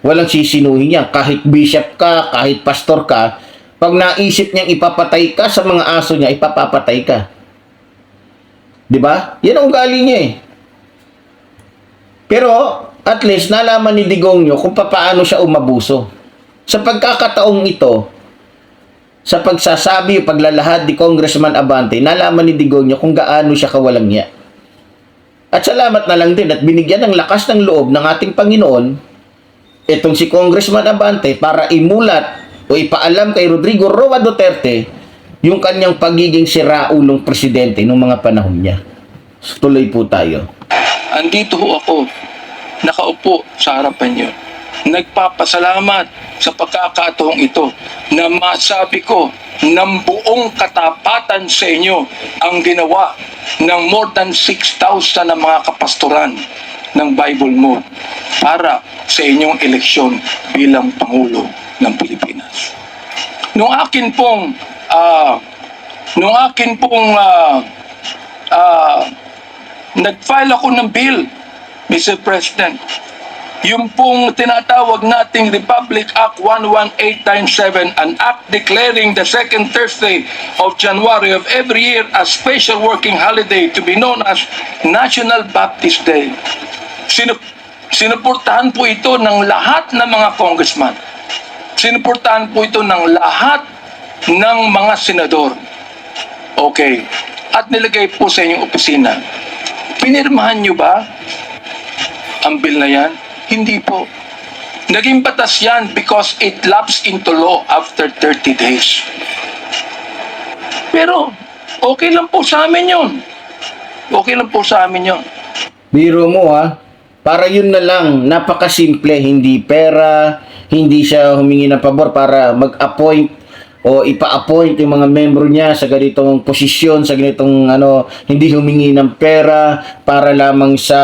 walang sisinuhin niya. Kahit bishop ka, kahit pastor ka, pag naisip niyang ipapatay ka sa mga aso niya, ipapapatay ka. Diba? Yan ang ugali niya Pero, at least, nalaman ni Digongyo kung paano siya umabuso. Sa pagkakataong ito, sa pagsasabi o paglalahad ni Congressman Abante, nalaman ni Digongyo kung gaano siya kawalang niya. At salamat na lang din at binigyan ng lakas ng loob ng ating Panginoon itong si Congressman Abante para imulat o ipaalam kay Rodrigo Roa Duterte yung kanyang pagiging siraulong presidente noong mga panahon niya. So, tuloy po tayo. Andito ho ako, nakaupo sa harapan niyo. Nagpapasalamat sa pagkakataong ito na masabi ko ng buong katapatan sa inyo ang ginawa ng more than 6,000 na mga kapastoran ng Bible mo para sa inyong eleksyon bilang Pangulo ng Pilipinas. Nung akin pong nag-file ako ng bill, Mr. President, yung pong tinatawag nating Republic Act 11897, an act declaring the second Thursday of January of every year as special working holiday to be known as National Baptist Day. Sinuportahan po ito ng lahat ng mga congressman. Sinuportahan po ito ng lahat ng mga senador. Okay. At nilagay po sa inyong opisina. Pinirmahan nyo ba ang bill na yan? Hindi po. Naging batas yan because it lapsed into law after 30 days. Pero, okay lang po sa amin yun. Okay lang po sa amin yun. Biro mo para yun na lang, napakasimple, hindi pera, hindi siya humingi ng pabor para mag-appoint o ipa-appoint yung mga membro niya sa ganitong posisyon, sa ganitong hindi humingi ng pera para lamang sa,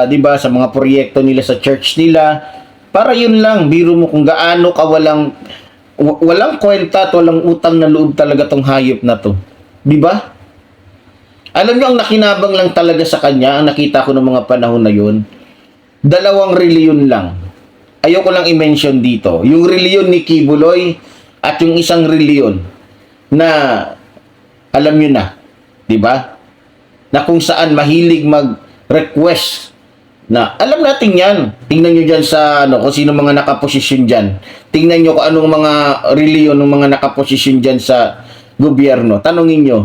'di ba, sa mga proyekto nila sa church nila. Para yun lang, biro mo kung gaano ka walang kwenta at walang utang na loob talaga tong hayop na to. 'Di ba? Alam niyo, ang nakinabang lang talaga sa kanya, ang nakita ko ng mga panahon na yun, 2 reliyon lang. Ayoko lang i-mention dito. Yung reliyon ni Kibuloy at yung isang reliyon na alam nyo na, di ba? Na kung saan mahilig mag-request na alam natin yan. Tingnan nyo dyan sa kung sino mga nakaposisyon dyan. Tingnan nyo kung anong mga reliyon ng mga nakaposisyon dyan sa gobyerno. Tanungin nyo.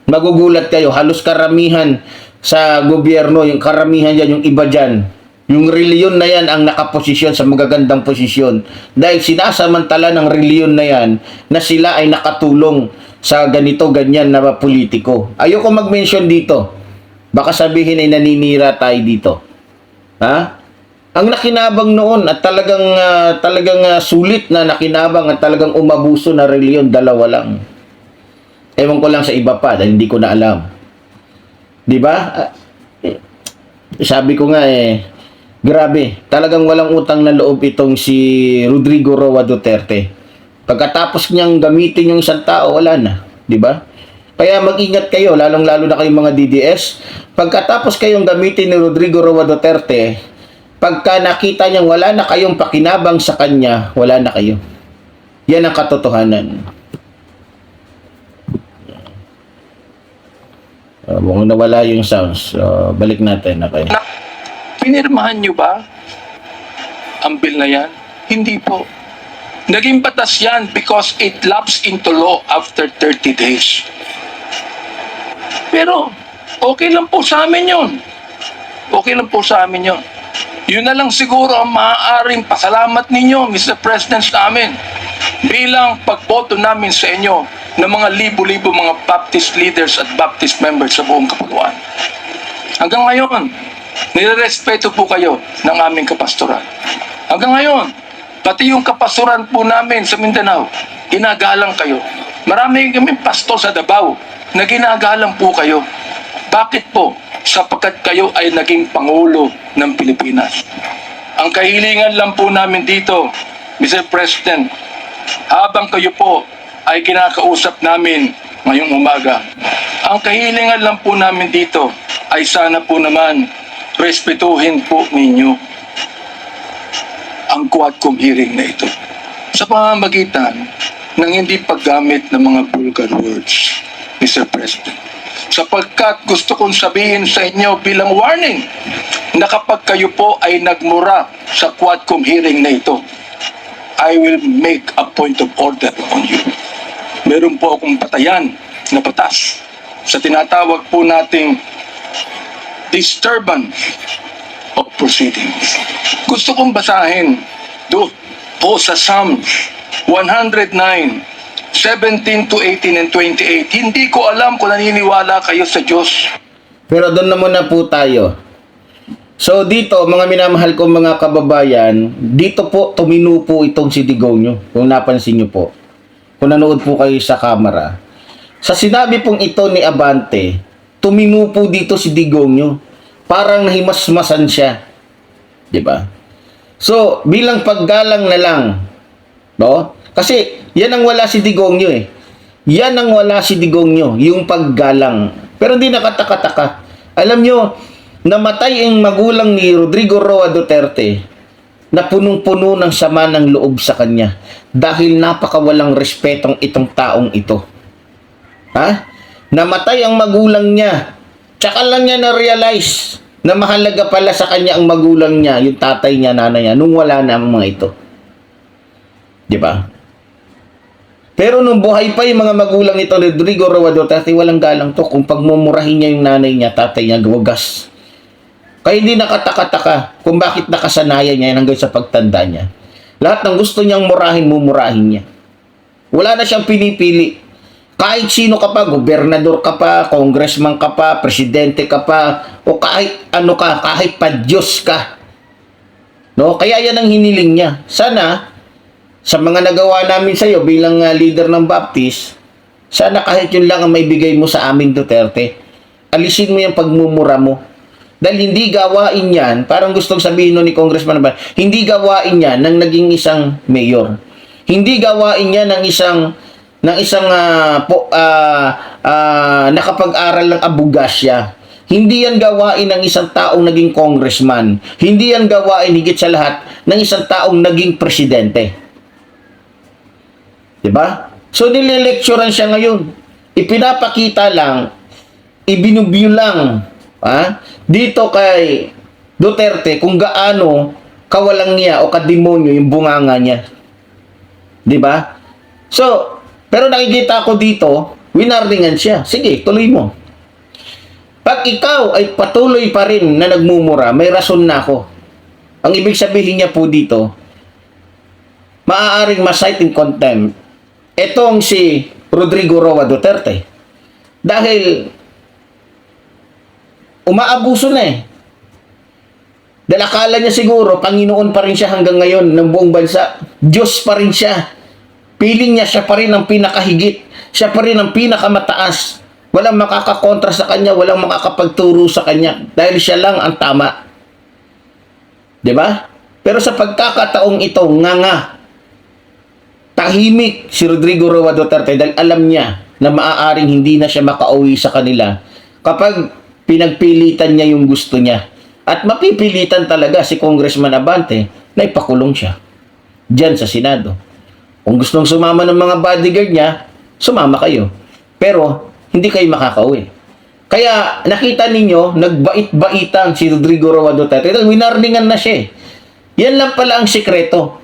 Magugulat kayo. Halos karamihan sa gobyerno, yung karamihan dyan, yung iba dyan, yung reliyon na yan ang nakaposisyon sa magagandang posisyon. Dahil sinasamantala ng reliyon na yan na sila ay nakatulong sa ganito, ganyan na politiko. Ayoko mag-mention dito. Baka sabihin ay naninira tayo dito. Ang nakinabang noon at talagang sulit na nakinabang at talagang umabuso na reliyon, dalawa lang. Ewan ko lang sa iba pa dahil hindi ko na alam. 'Di ba? Sabi ko nga grabe, talagang walang utang na loob itong si Rodrigo Roa Duterte. Pagkatapos niyang gamitin yung isang tao, wala na, 'di ba? Kaya mag-ingat kayo, lalong-lalo na kayong mga DDS. Pagkatapos kayong gamitin ni Rodrigo Roa Duterte, pagka nakita niyang wala na kayong pakinabang sa kanya, wala na kayo. Yan ang katotohanan. Mukhang nawala yung sounds. So, balik natin. Okay. Pinirmahan nyo ba ang bill na yan? Hindi po. Naging batas yan because it lapsed into law after 30 days. Pero, okay lang po sa amin yun. Okay lang po sa amin yun. Yun na lang siguro ang maaaring pasalamat ninyo, Mr. President, sa amin. Bilang pagboto namin sa inyo ng mga libo-libo mga Baptist leaders at Baptist members sa buong kapuluan. Hanggang ngayon, nirerespeto po kayo ng aming kapastoran. Hanggang ngayon, pati yung kapastoran po namin sa Mindanao, ginagalang kayo. Marami kami pastor sa Davao na ginagalang po kayo. Bakit po? Sapagkat kayo ay naging Pangulo ng Pilipinas. Ang kahilingan lang po namin dito, Mr. President, habang kayo po ay kinakausap namin ngayong umaga, ang kahilingan lang po namin dito ay sana po naman respetuhin po ninyo ang Quadcom hearing na ito sa pamamagitan ng hindi paggamit ng mga vulgar words, Mr. President. Sapagkat gusto kong sabihin sa inyo bilang warning na kapag kayo po ay nagmura sa Quadcom hearing na ito, I will make a point of order on you. Meron po akong patayan na batas sa tinatawag po nating disturbance of proceedings. Gusto kong basahin doon po sa Psalms 109, 17 to 18 and 28. Hindi ko alam kung naniniwala kayo sa Diyos. Pero doon na muna po tayo. So dito, mga minamahal kong mga kababayan, dito po tuminupo itong si Digonyo. Kung napansin nyo po. Kung nanood po kayo sa camera. Sa sinabi pong ito ni Abante, tuminupo dito si Digonyo. Parang nahimasmasan siya. 'Di ba? So, bilang paggalang na lang, no? Kasi yan ang wala si Digongyo Yan ang wala si Digongyo, yung paggalang. Pero hindi nakataka-taka. Alam nyo, namatay ang magulang ni Rodrigo Roa Duterte na punong-puno ng sama ng loob sa kanya dahil napakawalang respetong itong taong ito. Ha? Namatay ang magulang niya. Tsaka lang niya na-realize na mahalaga pala sa kanya ang magulang niya, yung tatay niya, nanay niya, nung wala na ang mga ito. Di ba? Pero nung buhay pa yung mga magulang nito, Rodrigo Roa Duterte, walang galang to. Kung pagmumurahin niya yung nanay niya, tatay niya, gawagas. Kaya hindi nakataka-taka kung bakit nakasanayan niya hanggang sa pagtanda niya. Lahat ng gusto niyang murahin, mumurahin niya. Wala na siyang pinipili. Kahit sino ka pa, gobernador ka pa, congressman ka pa, presidente ka pa, o kahit ano ka, kahit pa Diyos ka. No? Kaya yan ang hiniling niya. Sana, sa mga nagawa namin sa iyo bilang leader ng Baptist, sana kahit yun lang ang may bigay mo sa amin, Duterte. Alisin mo yung pagmumura mo. Dahil hindi gawain yan, parang gustong sabihin ni Congressman ba, hindi gawain yan ng naging isang mayor. Hindi gawain yan ng isang nakapag-aral ng abogasya. Hindi yan gawain ng isang taong naging congressman. Hindi yan gawain higit sa lahat ng isang taong naging presidente. Diba? So nile-lecturean siya ngayon. Ipinapakita lang, ibinubyo lang dito kay Duterte kung gaano kawalang niya o kademonyo yung bunganga niya. Diba? So, pero nakikita ko dito, winarningan siya. Sige, tuloy mo. Pag ikaw ay patuloy pa rin na nagmumura, may rason na ako. Ang ibig sabihin niya po dito, maaaring ma-cite in contempt etong si Rodrigo Roa Duterte. Dahil umaabuso na Dahil akala niya siguro, Panginoon pa rin siya hanggang ngayon ng buong bansa. Diyos pa rin siya. Piling niya, siya pa rin ang pinakahigit. Siya pa rin ang pinakamataas. Walang makakakontra sa kanya, walang makakapagturo sa kanya. Dahil siya lang ang tama. Diba? Pero sa pagkakataong ito, tahimik si Rodrigo Roa Duterte dahil alam niya na maaaring hindi na siya makauwi sa kanila kapag pinagpilitan niya yung gusto niya. At mapipilitan talaga si Congressman Abante na ipakulong siya diyan sa Senado. Kung gustong sumama ng mga bodyguard niya, sumama kayo. Pero hindi kayo makakauwi. Kaya nakita ninyo, nagbait-baitan si Rodrigo Roa Duterte. Winarningan na siya. Yan lang pala ang sikreto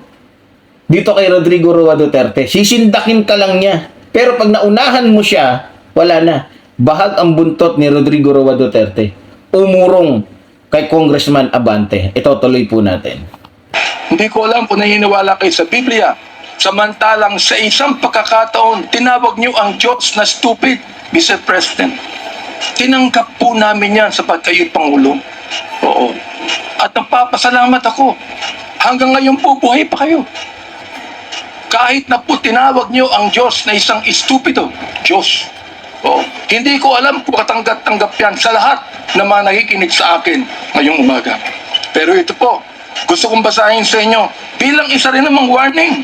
dito kay Rodrigo Roa Duterte. Sisindakin ka lang niya. Pero pag naunahan mo siya, wala na. Bahag ang buntot ni Rodrigo Roa Duterte. Umurong kay Congressman Abante. Ito tuloy po natin. Hindi ko alam kung naniniwala kayo sa Biblia. Samantalang sa isang pagkakataon, tinawag niyo ang Diyos na stupid, Mr. President. Tinanggap po namin yan sa pagkayo'y Pangulo. Oo. At nagpapasalamat ako. Hanggang ngayon po, buhay pa kayo. Kahit na po tinawag niyo ang Diyos na isang estupido, Diyos. Oo. Hindi ko alam kung katanggap-tanggap yan sa lahat na mga nakikinig sa akin ngayong umaga. Pero ito po, gusto kong basahin sa inyo bilang isa rin namang warning.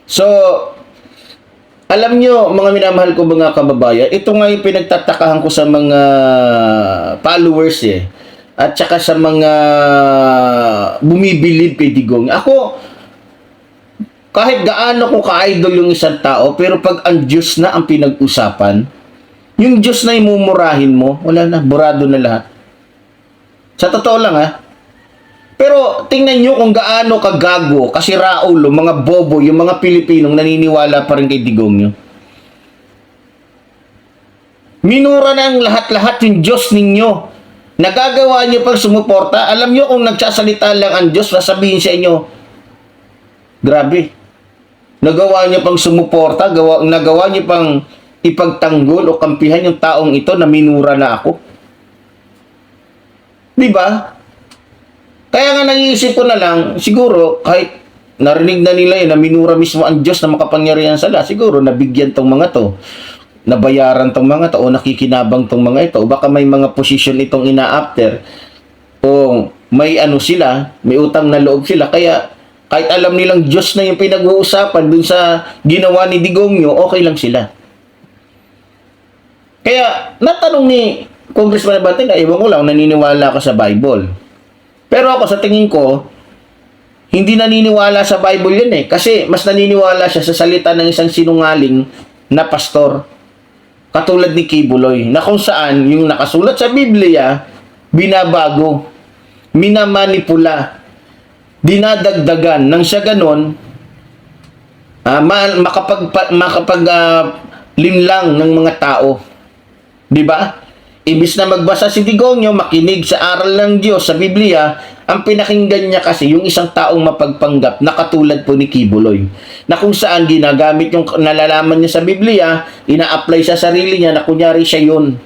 So, alam nyo, mga minamahal ko mga kababayan, ito nga yung pinagtatakahan ko sa mga followers at saka sa mga bumibilib kay Digong. Ako, kahit gaano ko ka-idol yung isang tao, pero pag ang Diyos na ang pinag-usapan, yung Diyos na imumurahin mo, wala na, burado na lahat. Sa totoo lang Pero tingnan nyo kung gaano kagago, kasi Raulo, mga bobo, yung mga Pilipinong naniniwala pa rin kay Digong nyo. Minura na ang lahat-lahat yung Diyos ninyo. Nagagawa nyo pang sumuporta. Alam nyo kung nagsasalita lang ang Diyos, sasabihin sa inyo, grabe. Nagawa nyo pang sumuporta, nagawa nyo pang ipagtanggol o kampihan yung taong ito na minura na ako. Diba? Kaya nga naiisip ko na lang, siguro kahit narinig na nila na minura mismo ang Diyos na makapangyarihan sa lahat, siguro nabigyan tong mga to, nabayaran tong mga to, o nakikinabang tong mga ito, o baka may mga posisyon itong ina-after, o may sila, may utang na loob sila, kaya kahit alam nilang Diyos na yung pinag-uusapan dun sa ginawa ni Digongyo, okay lang sila. Kaya natanong ni Congressman Abante na, ewan ko lang, naniniwala ka sa Bible. Pero ako sa tingin ko, hindi naniniwala sa Bible yun kasi mas naniniwala siya sa salita ng isang sinungaling na pastor. Katulad ni Kibuloy, na kung saan yung nakasulat sa Biblia, binabago, minamanipula, dinadagdagan nang siya ganon, linlang ng mga tao. Diba? Imbis na magbasa si Digongyo, makinig sa aral ng Diyos sa Biblia, ang pinakinggan niya kasi yung isang taong mapagpanggap na katulad po ni Kibuloy, na kung saan ginagamit yung nalalaman niya sa Biblia, ina-apply sa sarili niya na kunyari siya yun.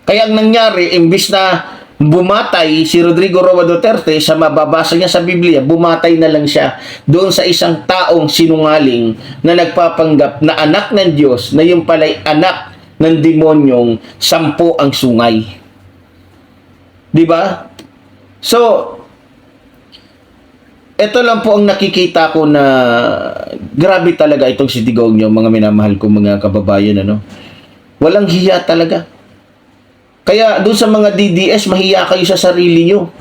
Kaya ang nangyari, imbis na bumatay si Rodrigo Roa Duterte sa mababasa niya sa Biblia, bumatay na lang siya doon sa isang taong sinungaling na nagpapanggap na anak ng Diyos, na yung pala'y anak ng demonyong 10 ang sungay. Diba? So, ito lang po ang nakikita ko na grabe talaga itong si Digongyo, mga minamahal ko mga kababayan, walang hiya talaga. Kaya doon sa mga DDS, mahiya kayo sa sarili nyo.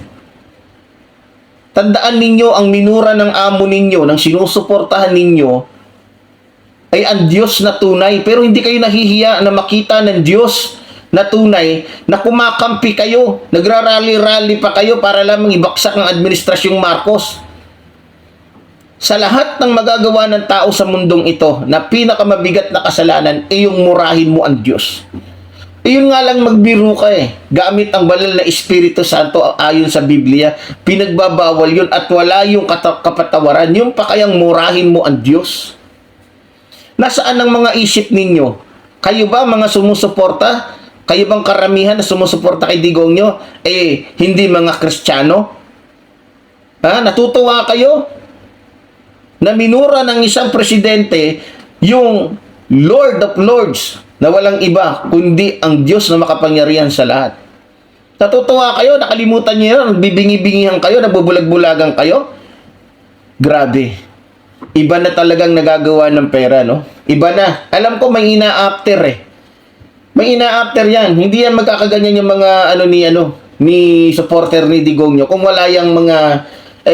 Tandaan ninyo, ang minura ng amo ninyo, ng sinusuportahan ninyo, ay ang Diyos na tunay. Pero hindi kayo nahihiya na makita ng Diyos na tunay na kumakampi kayo, nagrarally-rally pa kayo para lamang ibaksak ang administrasyong Marcos. Sa lahat ng magagawa ng tao sa mundong ito, na pinakamabigat na kasalanan ay yung murahin mo ang Diyos. Iyon nga lang magbiro ka gamit ang banal na Espiritu Santo ayon sa Biblia, pinagbabawal yun at wala yung kapatawaran, yung pa kayang murahin mo ang Diyos. Nasaan ang mga isip ninyo? Kayo ba mga sumusuporta Kayo bang karamihan na sumusuporta kay Digongyo hindi mga Kristiyano? Natutuwa kayo na minura ng isang presidente yung Lord of Lords na walang iba kundi ang Diyos na makapangyarihan sa lahat. Natutuwa kayo, nakalimutan niyo yun, bibingi-bingihan kayo, nabubulag-bulagan kayo. Grabe. Iba na talagang nagagawa ng pera, no? Iba na. Alam ko may ina-after May ina-after yan. Hindi yan magkakaganyan yung mga ni supporter ni Digongyo. Kung wala yung mga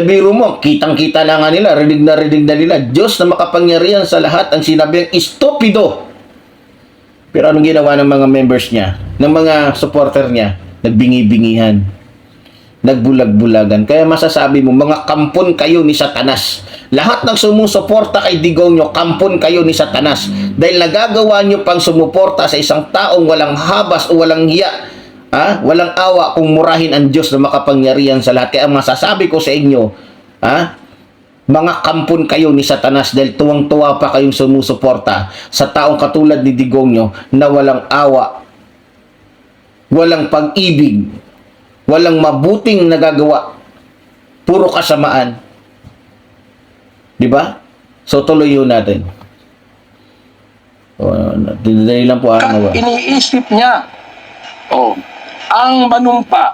biro mo, kitang-kita na nga nila, rinig na nila. Diyos na makapangyarihan sa lahat ang sinabing estupido. Pero anong ginawa ng mga members niya, ng mga supporter niya? Nagbingi-bingihan, nagbulag-bulagan. Kaya masasabi mo, mga kampon kayo ni Satanas. Lahat ng sumusuporta kay Digongyo, kampon kayo ni Satanas. Dahil nagagawa nyo pang sumuporta sa isang taong walang habas o walang hiya, walang awa kung murahin ang Diyos na makapangyarihan sa lahat. Kaya masasabi ko sa inyo, mga kampon kayo ni Satanas dahil tuwang-tuwa pa kayong sumusuporta sa taong katulad ni Digongyo na walang awa, walang pag-ibig, walang mabuting nagagawa, puro kasamaan. Di ba? So tuloy yun natin. Dali lang po Iniisip niya, ang manumpa,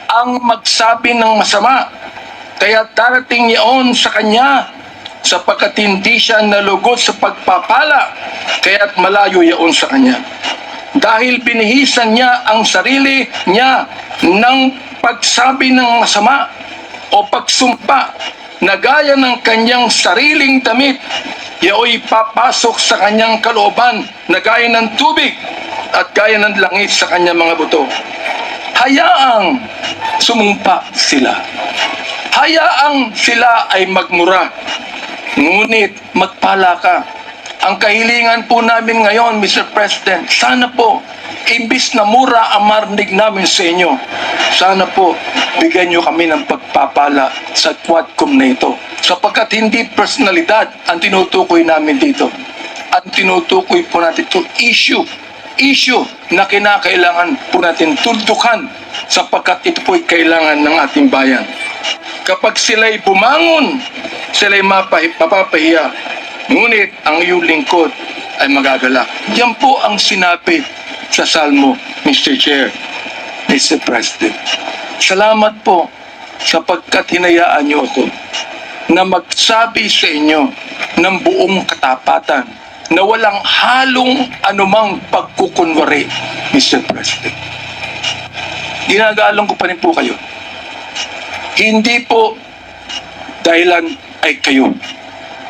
ang magsabi ng masama, kaya darating yun sa kanya, sapagkat hindi siya nalugod sa pagpapala, kaya't malayo yun sa kanya. Dahil binihisan niya ang sarili niya ng pagsabi ng masama o pagsumpa na gaya ng kanyang sariling damit, yaoy papasok sa kanyang kalooban na gaya ng tubig at gaya ng langit sa kanyang mga buto. Hayaang sumumpa sila. Hayaang sila ay magmura. Ngunit magpala ka. Ang kahilingan po namin ngayon, Mr. President, sana po, imbis na mura ang marinig namin sa inyo, sana po, bigyan nyo kami ng pagpapala sa Quadcom na ito. Sapagkat hindi personalidad ang tinutukoy namin dito. Ang tinutukoy po natin ito, issue na kinakailangan po natin tuldukan sapagkat ito po'y kailangan ng ating bayan. Kapag sila'y bumangon, sila'y mapapahiya, ngunit ang iyong lingkod ay magagalak. Yan po ang sinabi sa Salmo, Mr. Chair, Mr. President. Salamat po sapagkat hinayaan niyo ako na magsabi sa inyo ng buong katapatan na walang halong anumang pagkukunwari, Mr. President. Ginagalang ko pa rin po kayo. Hindi po dahilan ay kayo,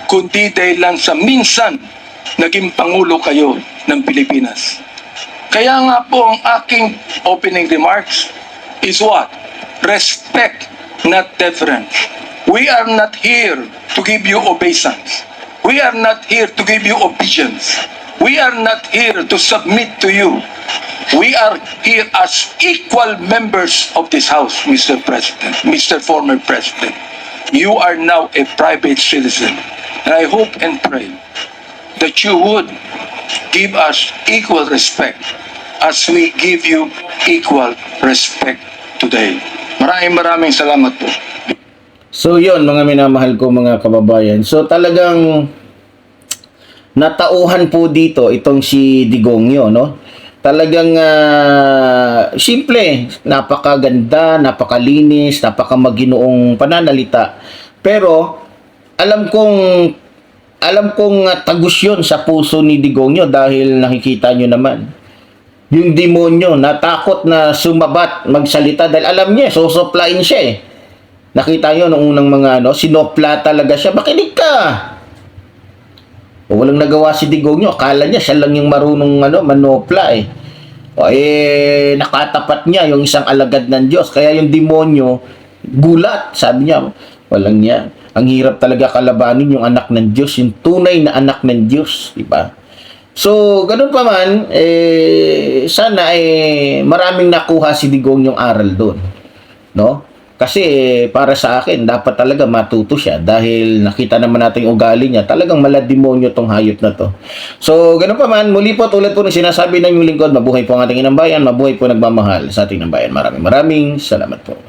kundi dahilan sa minsan naging Pangulo kayo ng Pilipinas. Kaya nga po ang aking opening remarks is what? Respect, not deference. We are not here to give you obeisance. We are not here to give you obedience. We are not here to submit to you. We are here as equal members of this House, Mr. President, Mr. Former President. You are now a private citizen. And I hope and pray that you would give us equal respect as we give you equal respect today. Maraming salamat po. So yun, mga minamahal ko mga kababayan. So talagang natauhan po dito itong si Digongyo, no? Talagang simple, napakaganda, napakalinis, napakamaginoong pananalita. Pero alam kong tagus yun sa puso ni Digongyo dahil nakikita nyo naman. Yung demonyo, natakot na sumabat, magsalita dahil alam niya, susuplain siya eh. Nakita nyo nung unang mga sinopla talaga siya. Makinig ka! O, walang nagawa si Digongyo. Akala niya siya lang yung marunong manopla eh. O nakatapat niya yung isang alagad ng Diyos. Kaya yung demonyo, gulat. Sabi niya, walang niya. Ang hirap talaga kalabanin yung anak ng Diyos, yung tunay na anak ng Diyos, di ba? So, ganun pa man, sana maraming nakuha si Digong yung aral doon, no? Kasi para sa akin, dapat talaga matuto siya dahil nakita naman natin yung ugali niya. Talagang malademonyo tong hayop na to. So, ganun pa man, muli po tulad po ng sinasabi ng inyong lingkod, mabuhay po ang ating inang bayan, mabuhay po nagmamahal sa ating inang bayan. Maraming salamat po.